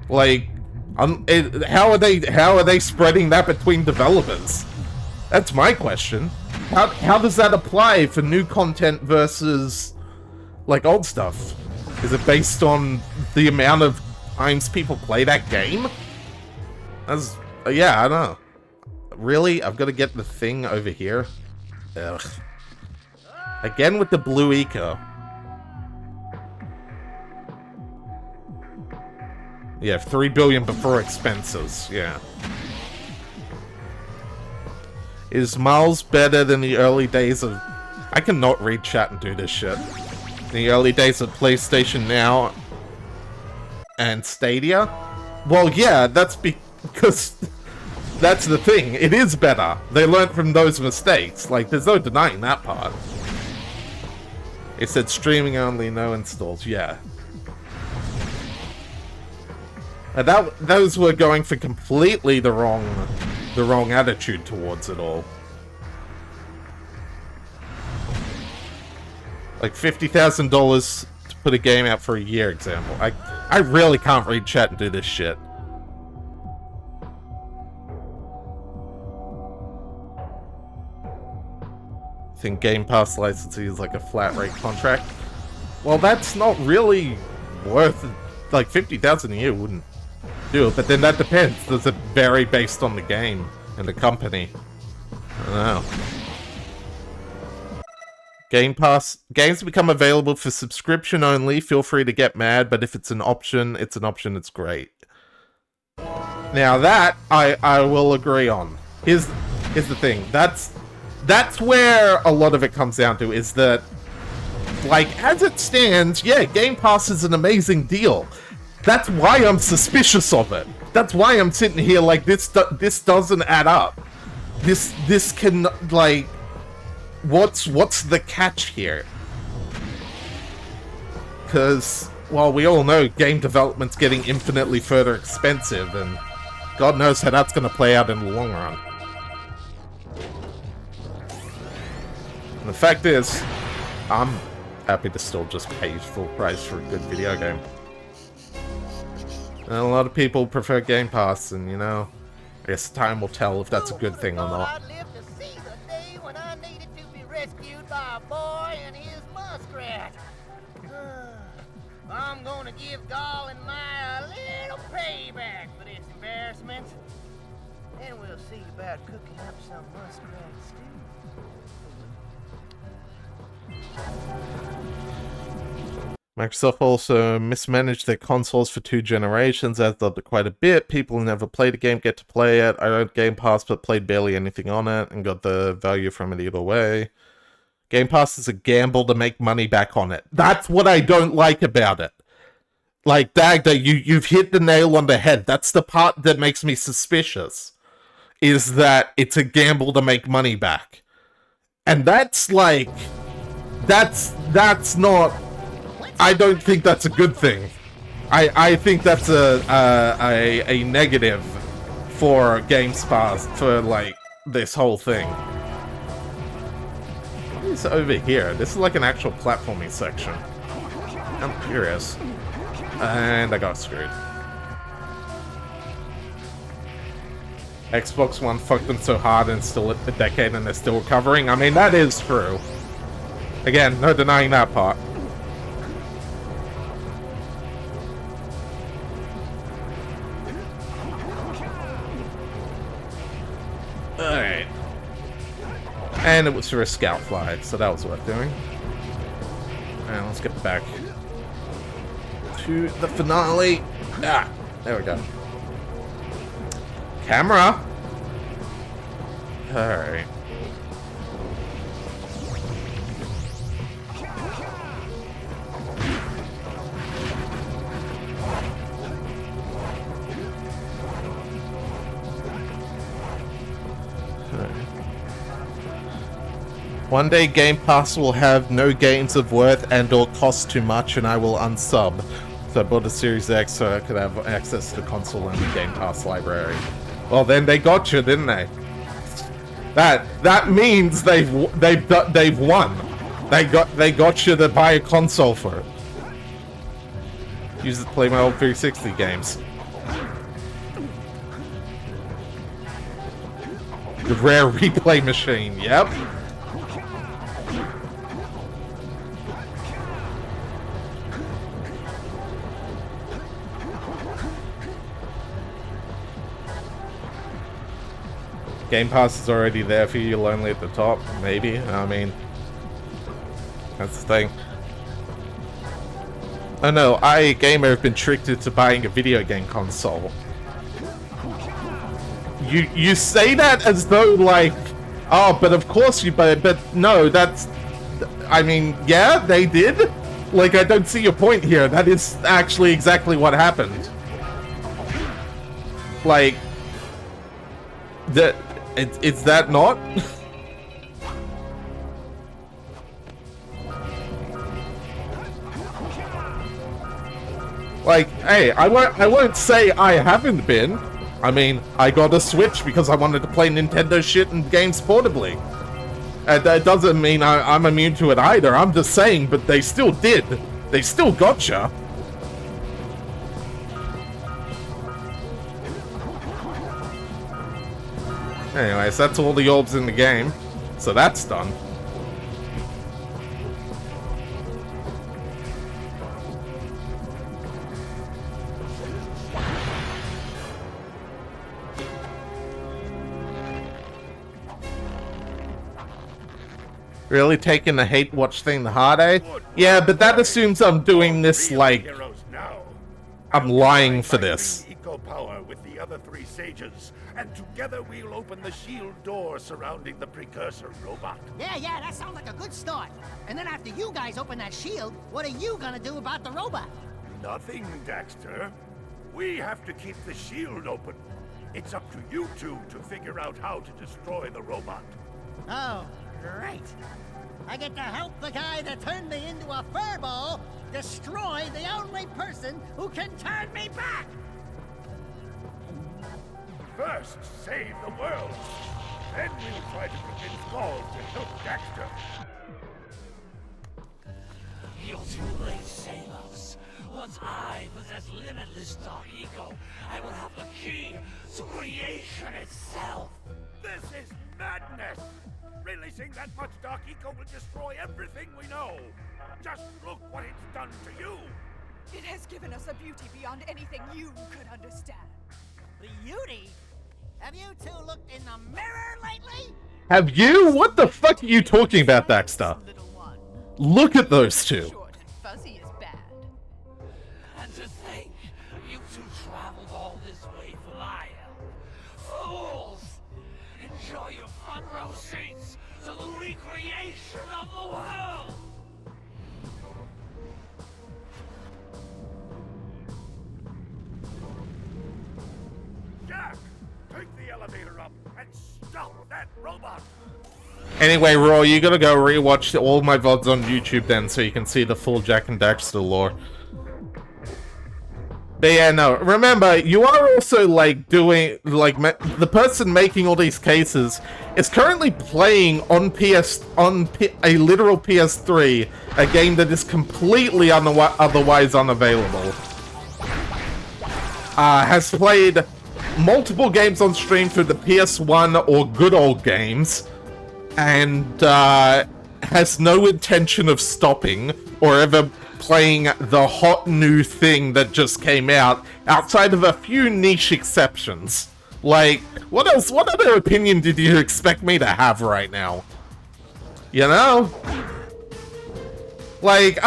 Like, how are they spreading that between developers? That's my question. How does that apply for new content versus, like, old stuff? Is it based on the amount of times people play that game? That's... yeah, I don't know. Really? I've got to get the thing over here? Ugh. Again with the blue eco. Yeah, 3 billion before expenses. Yeah. Is Miles better than the early days of... I cannot read chat and do this shit. The early days of PlayStation Now and Stadia? Well, yeah, that's because... that's the thing. It is better. They learned from those mistakes. Like, there's no denying that part. It said streaming only, no installs. Yeah. And those were going for completely the wrong attitude towards it all. Like $50,000 to put a game out for a year, example. I really can't read chat and do this shit. I think Game Pass licensing is like a flat rate contract. Well, that's not really worth, like, $50,000 a year wouldn't do it, but then that depends. Does it vary based on the game and the company? I don't know. Game Pass games become available for subscription only. Feel free to get mad, but if it's an option, it's an option. It's great. Now that I will agree on. Here's the thing. That's where a lot of it comes down to, is that, like, as it stands, yeah, Game Pass is an amazing deal. That's why I'm suspicious of it. That's why I'm sitting here like, this doesn't add up. This can, like, what's the catch here? Because, well, we all know game development's getting infinitely further expensive, and God knows how that's going to play out in the long run. And the fact is, I'm happy to still just pay full price for a good video game. And a lot of people prefer Game Pass, and, you know, I guess time will tell if that's a good thing or not.
I'd live to see the day when I needed to be rescued by a boy and his muskrat. I'm gonna give Gall and Maya a little payback for this embarrassment. Then we'll see about cooking up some muskrat stew.
Microsoft also mismanaged their consoles for 2 generations, adds up to quite a bit. People who never played a game get to play it. I owned Game Pass but played barely anything on it and got the value from it either way. Game Pass is a gamble to make money back on it. That's what I don't like about it. Like, Dagda, you've hit the nail on the head. That's the part that makes me suspicious, is that it's a gamble to make money back. And that's like, that's not, I don't think that's a good thing. I think that's a negative for GameSpot for like this whole thing. What is over here? This is like an actual platforming section. I'm curious. And I got screwed. Xbox One fucked them so hard and still a decade and they're still recovering. I mean, that is true. Again, no denying that part. Alright. And it was for a scout flight, so that was worth doing. And let's get back to the finale. Ah, there we go. Camera. Alright. One day Game Pass will have no games of worth and or cost too much and I will unsub. So I bought a Series X so I could have access to console and the Game Pass library. Well then they got you, didn't they? That means they've won. They got you to buy a console for it. Use it to play my old 360 games. The rare replay machine, yep. Game Pass is already there for you, lonely at the top, maybe. I mean, that's the thing. Oh no, I, a gamer, have been tricked into buying a video game console. You say that as though like, oh, but of course you buy it, but no, that's, I mean, yeah, they did. Like, I don't see your point here. That is actually exactly what happened. Like, it's that not? Like, hey, I won't say I haven't been. I mean, I got a Switch because I wanted to play Nintendo shit and games portably. That doesn't mean I'm immune to it either. I'm just saying, but they still did. They still gotcha. Anyways, that's all the orbs in the game. So that's done. Really taking the hate watch thing the hard, eh? Yeah, but that assumes I'm doing this like I'm lying for this.
Eco power with the other three sages, and together we'll open the shield door surrounding the precursor robot.
Yeah, that sounds like a good start. And then after you guys open that shield, what are you gonna do about the robot?
Nothing, Daxter. We have to keep the shield open. It's up to you two to figure out how to destroy the robot.
Oh, great. I get to help the guy that turned me into a furball destroy the only person who can turn me back!
First, save the world. Then we'll try to convince Gaul to help Daxter.
You're too late, Samus. Once I possess limitless dark eco, I will have the key to creation itself.
This is madness! Releasing that much dark eco will destroy everything we know. Just look what it's done to you.
It has given us a beauty beyond anything you could understand.
Beauty? Have you two looked in the mirror lately?
Have you? What the fuck are you talking about, Daxter?
Little one.
Look at those two.
Short and fuzzy is bad.
And to think, you two traveled all this way for my help. Fools! Enjoy your front row seats to the recreation of the world!
Jack, take the elevator up and stop that robot!
Anyway, Raw, you gotta go rewatch all my VODs on YouTube then so you can see the full Jack and Daxter lore. But yeah, no, remember, you are also, like, doing, like, the person making all these cases is currently playing on a literal PS3, a game that is completely otherwise unavailable. Has played multiple games on stream through the PS1 or good old games, and has no intention of stopping or ever playing the hot new thing that just came out, outside of a few niche exceptions. Like, what else? What other opinion did you expect me to have right now? You know? Like,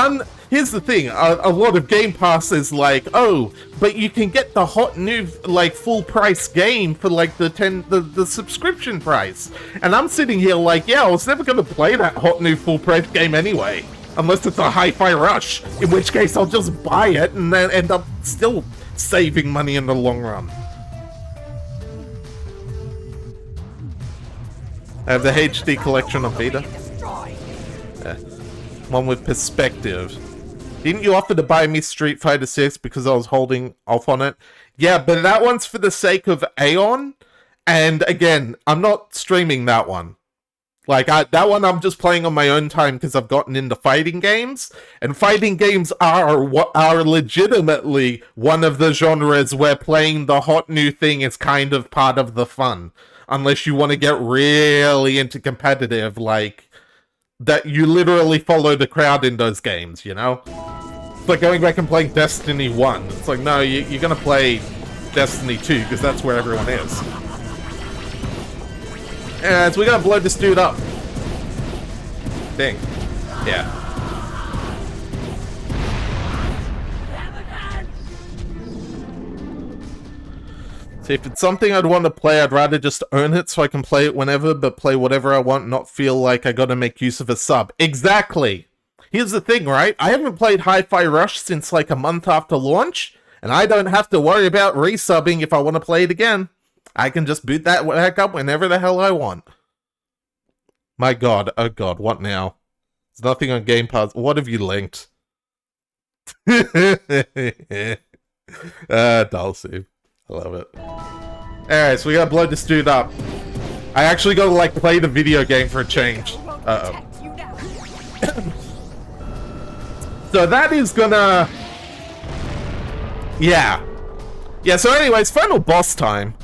here's the thing, a lot of Game Pass is like, oh, but you can get the hot new, like, full price game for, like, the subscription price. And I'm sitting here like, yeah, I was never gonna play that hot new full price game anyway. Unless it's a Hi-Fi Rush, in which case I'll just buy it and then end up still saving money in the long run. I have the HD collection on Vita. Yeah. One with perspective. Didn't you offer to buy me Street Fighter 6 because I was holding off on it? Yeah, but that one's for the sake of Aeon. And again, I'm not streaming that one. Like, that one I'm just playing on my own time because I've gotten into fighting games. And fighting games are legitimately one of the genres where playing the hot new thing is kind of part of the fun. Unless you want to get really into competitive, like, that you literally follow the crowd in those games, you know? It's like going back and playing Destiny 1. It's like, no, you're gonna play Destiny 2 because that's where everyone is. And so we gotta blow this dude up. Dang. Yeah. See, if it's something I'd want to play, I'd rather just own it so I can play it whenever, but play whatever I want, not feel like I gotta make use of a sub. Exactly! Here's the thing, right? I haven't played Hi-Fi Rush since like a month after launch, and I don't have to worry about resubbing if I want to play it again. I can just boot that back up whenever the hell I want. My god, oh god, what now? There's nothing on Game Pass. What have you linked? Dulcie. I love it. Alright, so we gotta blow this dude up. I actually gotta, like, play the video game for a change. Uh-oh. So that is gonna... Yeah. Yeah, so anyways, final boss time.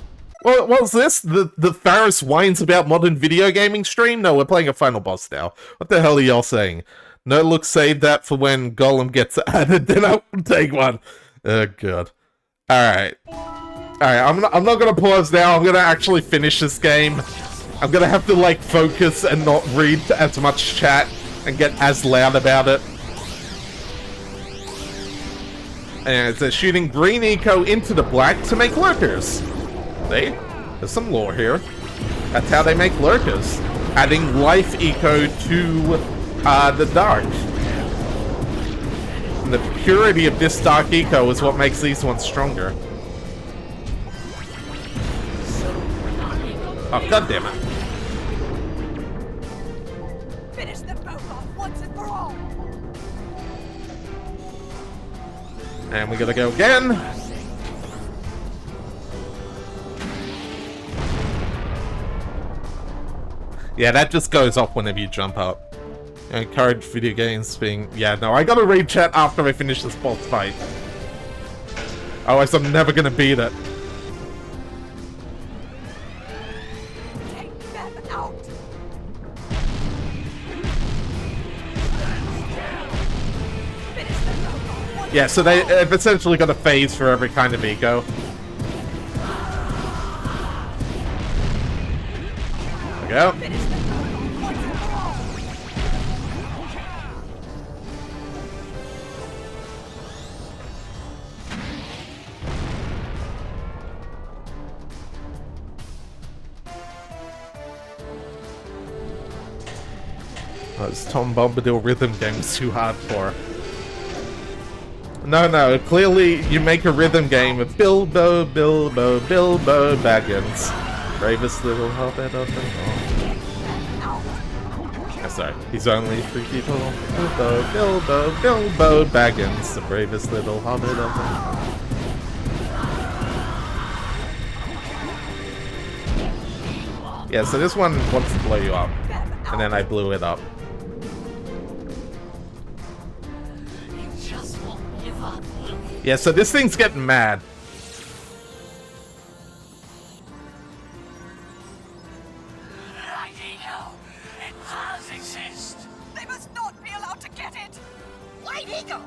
What was this? The Faris whines about modern video gaming stream? No, we're playing a final boss now. What the hell are y'all saying? No, look, save that for when Golem gets added, then I'll take one. Oh, God. Alright. Alright, I'm not gonna pause now. I'm gonna actually finish this game. I'm gonna have to, like, focus and not read as much chat and get as loud about it. And it's shooting green eco into the black to make lurkers. See? There's some lore here. That's how they make lurkers. Adding life eco to the dark. And the purity of this dark eco is what makes these ones stronger. Oh, goddammit.
Finish them both off once and for all.
And we gotta go again. Yeah, that just goes off whenever you jump up. I encourage video games being... Yeah, no, I gotta read chat after I finish this boss fight. Otherwise, I'm never gonna beat it.
Take them out. Finish them both off once
Yeah, so they've essentially got a phase for every kind of eco. There we go.
Finish them both off once and for all.
Oh, this Tom Bombadil rhythm game is too hard for. No, clearly you make a rhythm game with Bilbo Baggins. Bravest little hobbit of them all. sorry. He's only 3 feet tall. Bilbo Baggins, the bravest little hobbit of them. Yeah, so this one wants to blow you up. And then I blew it up.
You just won't give up.
Yeah, so this thing's getting mad.
It does exist.
They must not be allowed to get it.
White Eagle!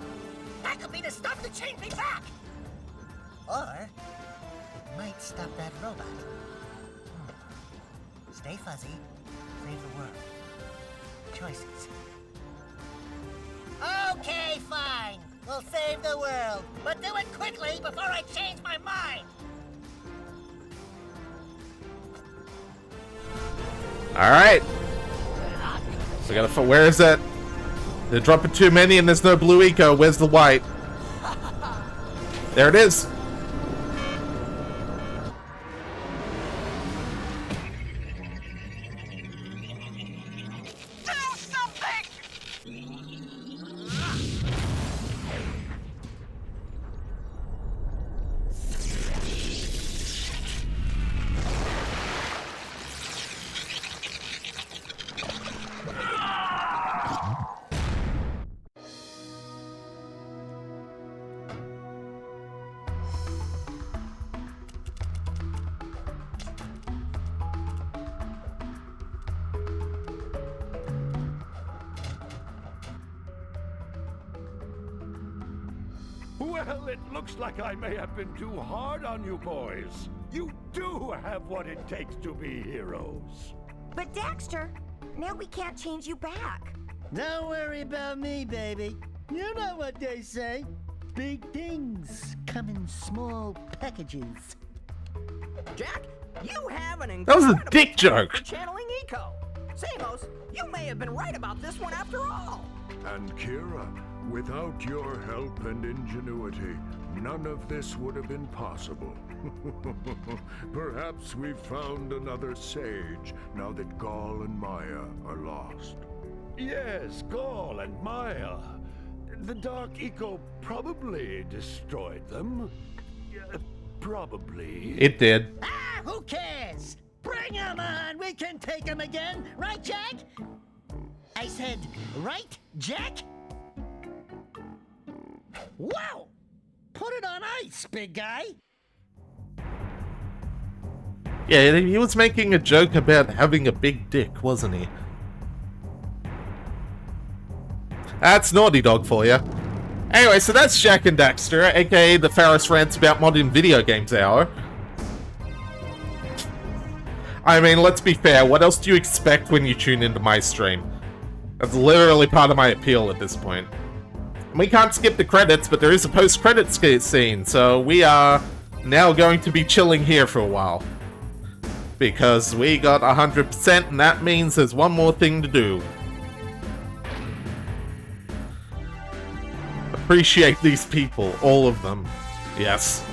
That could be the stuff to change me back! Or, it might stop that robot. Stay fuzzy, save the world. Choices. Okay, fine. We'll save the world, but do it quickly before I change my mind.
Alright. So I gotta where is it? They're dropping too many and there's no blue eco. Where's the white? There it is.
Well, it looks like I may have been too hard on you boys. You do have what it takes to be heroes.
But Daxter, now we can't change you back.
Don't worry about me, baby. You know what they say. Big things come in small packages.
Jack, you have an
That was a
incredible
dick
talent
joke.
for channeling eco. Samos, you may have been right about this one after all.
And Kira, without your help and ingenuity, none of this would have been possible. Perhaps we've found another sage now that Gaul and Maya are lost.
Yes, Gaul and Maya. The Dark Eco probably destroyed them. Probably.
It did.
Ah, who cares? Bring 'em on! We can take 'em again, right, Jack? I said, right, Jack? Wow! Put it on ice, big guy!
Yeah, he was making a joke about having a big dick, wasn't he? That's Naughty Dog for you. Anyway, so that's Jack and Daxter, aka the Faris Rants About Modern Video Games Hour. I mean, let's be fair, what else do you expect when you tune into my stream? That's literally part of my appeal at this point. We can't skip the credits, but there is a post-credits scene, so we are now going to be chilling here for a while. Because we got 100%, and that means there's one more thing to do. Appreciate these people, all of them. Yes.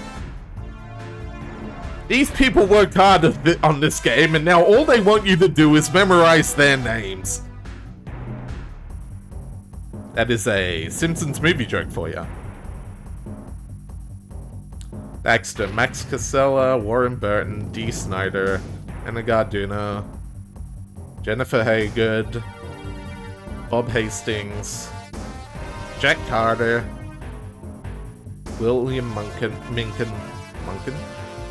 These people worked hard on this game, and now all they want you to do is memorize their names. That is a Simpsons movie joke for you. Daxter, Max Casella, Warren Burton, Dee Snider, Anna Garduna, Jennifer Haygood, Bob Hastings, Jack Carter, William Minkin,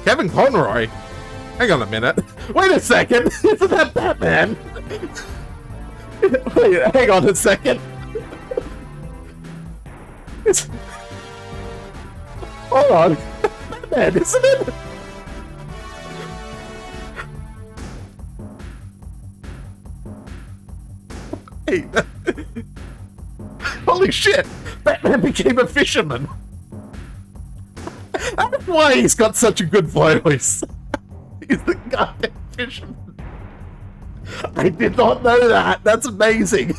Kevin Conroy. Hang on a minute. Wait a second. Isn't that Batman? Wait, hang on a second. Hold on. Batman, isn't it? Hey. Holy shit! Batman became a fisherman! That's why he's got such a good voice. He's the goddamn fisherman. I did not know that. That's amazing.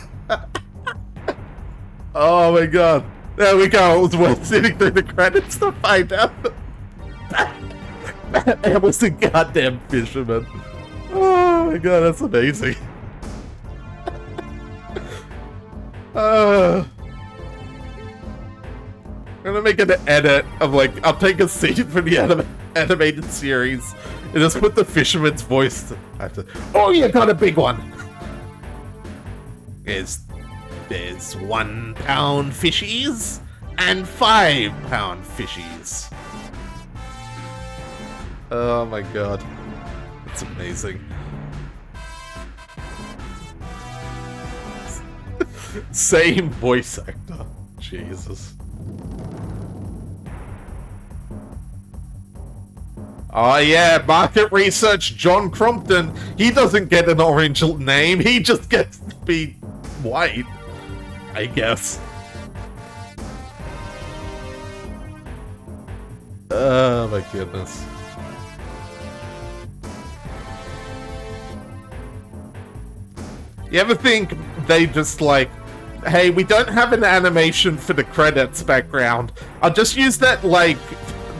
Oh my god. There we go. It was worth sitting through the credits to find out. Batman was the goddamn fisherman. Oh my god, that's amazing. I'm gonna make an edit of like, I'll take a scene from the animated series and just put the fisherman's voice. Oh, you got a big one. There's 1 pound fishies and 5 pound fishies. Oh my god. That's amazing. Same voice actor. Jesus. Oh yeah, market research John Crompton. He doesn't get an orange name. He just gets to be white, I guess. Oh my goodness. You ever think they just like, hey, we don't have an animation for the credits background. I'll just use that, like,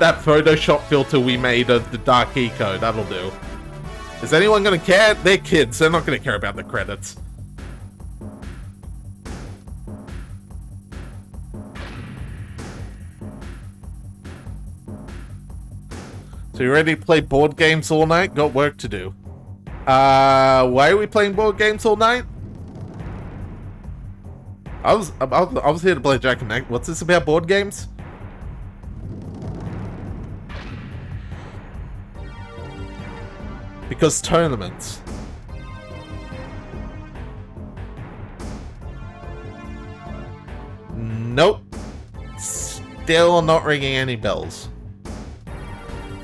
that Photoshop filter we made of the Dark Eco. That'll do. Is anyone gonna care? They're kids. They're not gonna care about the credits. So you ready to play board games all night? Got work to do. Why are we playing board games all night? I was here to play Jack and Meg. What's this about board games? Because tournaments. Nope. Still not ringing any bells.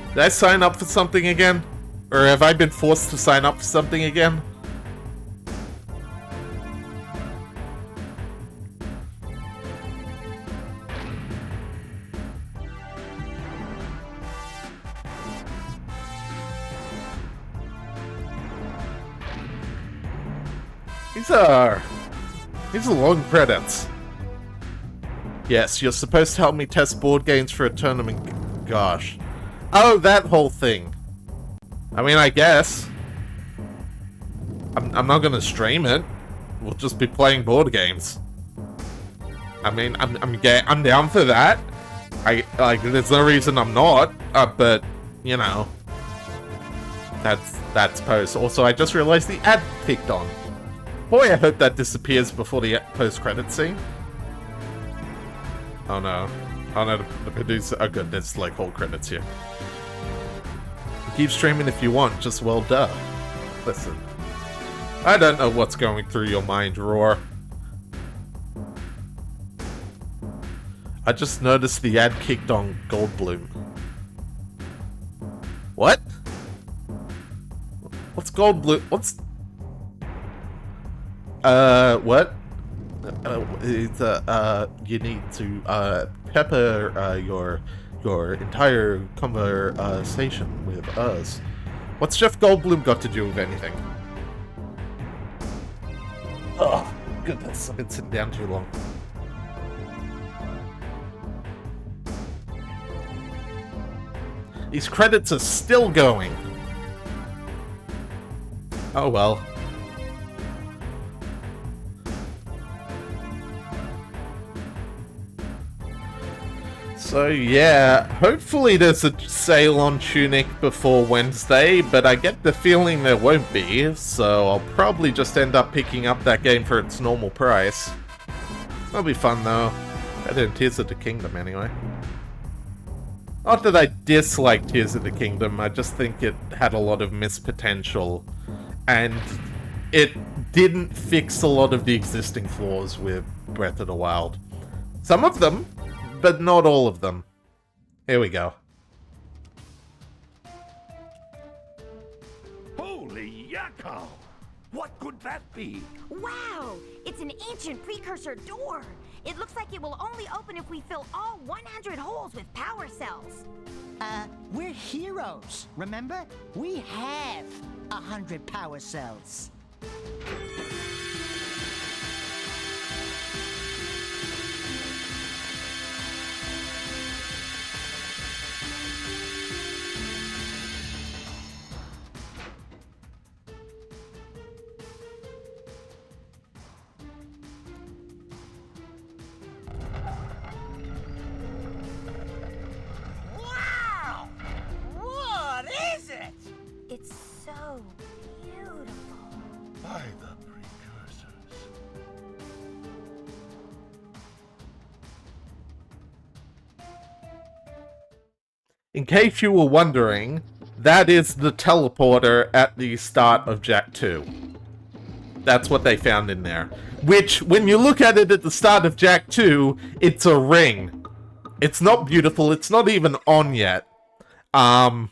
Did I sign up for something again? Or have I been forced to sign up for something again? These are long credits. Yes, you're supposed to help me test board games for a tournament. Gosh. Oh, that whole thing. I mean, I guess. I'm not gonna stream it. We'll just be playing board games. I mean, I'm down for that. There's no reason I'm not. But you know, that's post. Also, I just realized the ad kicked on. Boy, I hope that disappears before the post-credit scene. Oh no. Oh no, the producer. Oh good, there's like whole credits here. Keep streaming if you want, just well duh. Listen. I don't know what's going through your mind, Roar. I just noticed the ad kicked on Goldblum. What? What's Goldblum? What's... what? You need to, pepper, your entire conversation with us. What's Jeff Goldblum got to do with anything? Oh, goodness, I've been sitting down too long. These credits are still going. Oh well. So yeah, hopefully there's a sale on Tunic before Wednesday, but I get the feeling there won't be, so I'll probably just end up picking up that game for its normal price. That'll be fun though. Better than Tears of the Kingdom anyway. Not that I dislike Tears of the Kingdom, I just think it had a lot of missed potential, and it didn't fix a lot of the existing flaws with Breath of the Wild. Some of them, but not all of them. Here we go.
Holy yakko! What could that be?
Wow! It's an ancient precursor door. It looks like it will only open if we fill all 100 holes with power cells.
We're heroes, remember? We have 100 power cells.
in case you were wondering, that is the teleporter at the start of Jak 2. That's what they found in there. Which, when you look at it at the start of Jak 2, it's a ring. It's not beautiful, it's not even on yet. They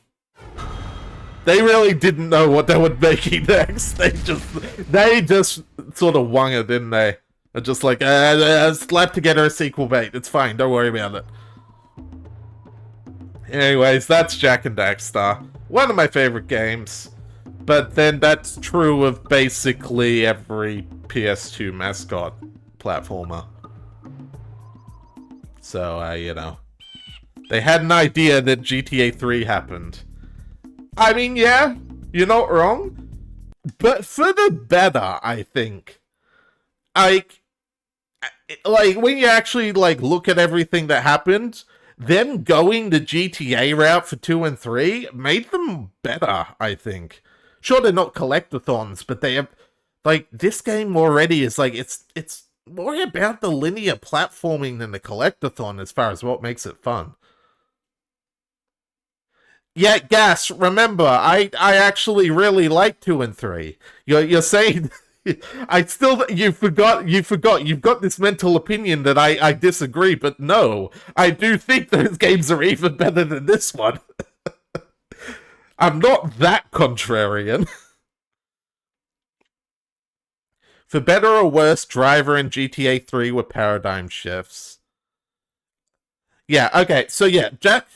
really didn't know what they were making next. They just sort of wung it, didn't they? They're just like, slap together a sequel bait. It's fine, don't worry about it. Anyways, that's Jak and Daxter. One of my favorite games. But then that's true of basically every PS2 mascot platformer. So, you know. They had an idea that GTA 3 happened. I mean, yeah, you're not wrong. But for the better, I think. Like, when you actually, look at everything that happened, them going the GTA route for 2 and 3 made them better, I think. Sure, they're not collectathons, but they have, this game already is, it's more about the linear platforming than the collectathon as far as what makes it fun. Yeah, Gas, remember, I actually really like 2 and 3. You're saying... you forgot, you've got this mental opinion that I disagree, but no, I do think those games are even better than this one. I'm not that contrarian. For better or worse, Driver and GTA 3 were paradigm shifts. Yeah, okay, so yeah, Jak...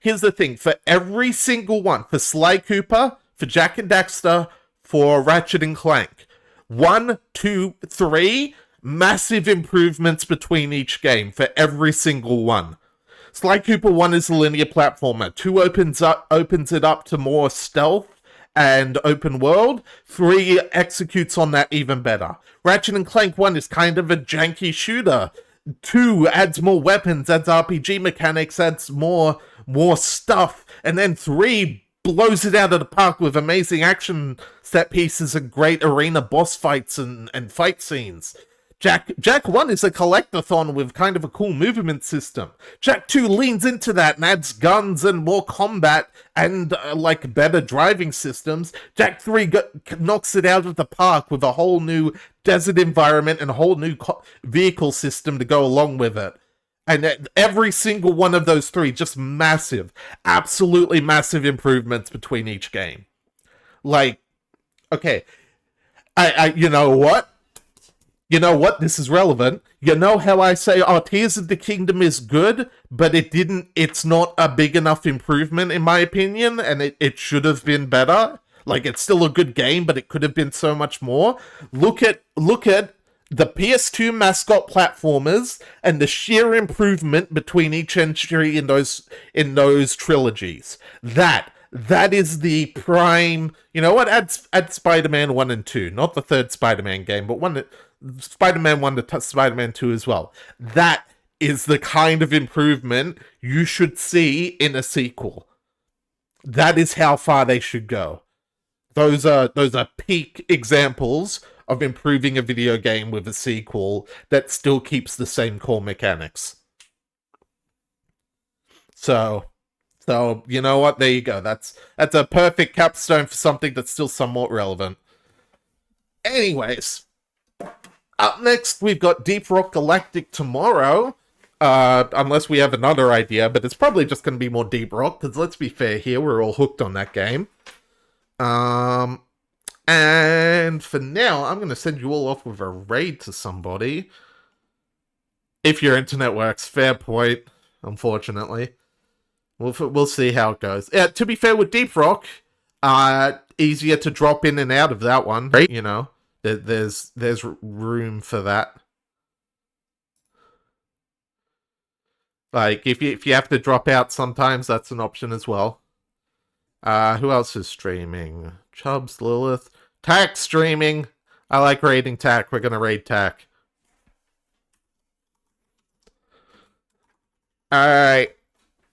Here's the thing, for every single one, for Sly Cooper, for Jak and Daxter, for Ratchet and Clank, 1, 2, 3, massive improvements between each game for every single one. Sly Cooper 1 is a linear platformer. 2 opens it up to more stealth and open world. 3 executes on that even better. Ratchet and Clank 1 is kind of a janky shooter. 2 adds more weapons, adds RPG mechanics, adds more stuff, and then 3 blows it out of the park with amazing action set pieces and great arena boss fights and fight scenes. Jak 1 is a collectathon with kind of a cool movement system. Jak 2 leans into that and adds guns and more combat and, better driving systems. Jak 3 knocks it out of the park with a whole new desert environment and a whole new vehicle system to go along with it. And every single one of those 3, just massive, absolutely massive improvements between each game. Okay, you know what? You know what? This is relevant. You know how I say, Tears of the Kingdom is good, but it's not a big enough improvement in my opinion, and it should have been better? It's still a good game, but it could have been so much more. Look at the PS2 mascot platformers and the sheer improvement between each entry in those trilogies. That is the prime. You know what? Add Spider-Man 1 and 2, not the third Spider-Man game, but Spider-Man 1 to Spider-Man 2 as well. That is the kind of improvement you should see in a sequel. That is how far they should go. Those are peak examples of improving a video game with a sequel that still keeps the same core mechanics. So you know what? There you go. That's a perfect capstone for something that's still somewhat relevant. Anyways, up next we've got Deep Rock Galactic tomorrow. Unless we have another idea, but it's probably just going to be more Deep Rock, because let's be fair here, we're all hooked on that game. And for now, I'm going to send you all off with a raid to somebody. If your internet works. Fair point, unfortunately. We'll see how it goes. Yeah, to be fair, with Deep Rock, easier to drop in and out of that one. Right? You know, there's room for that. If you have to drop out sometimes, that's an option as well. Who else is streaming? Chubbs, Lilith. Tack streaming. I like raiding Tack. We're gonna raid Tack. Alright.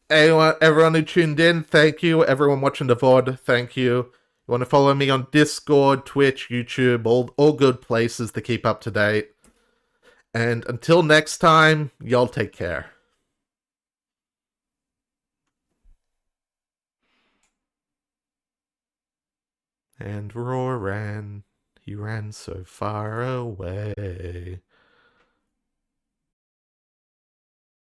Everyone who tuned in, thank you. Everyone watching the VOD, thank you. You want to follow me on Discord, Twitch, YouTube, all good places to keep up to date. And until next time, y'all take care. And Roar ran. He ran so far away.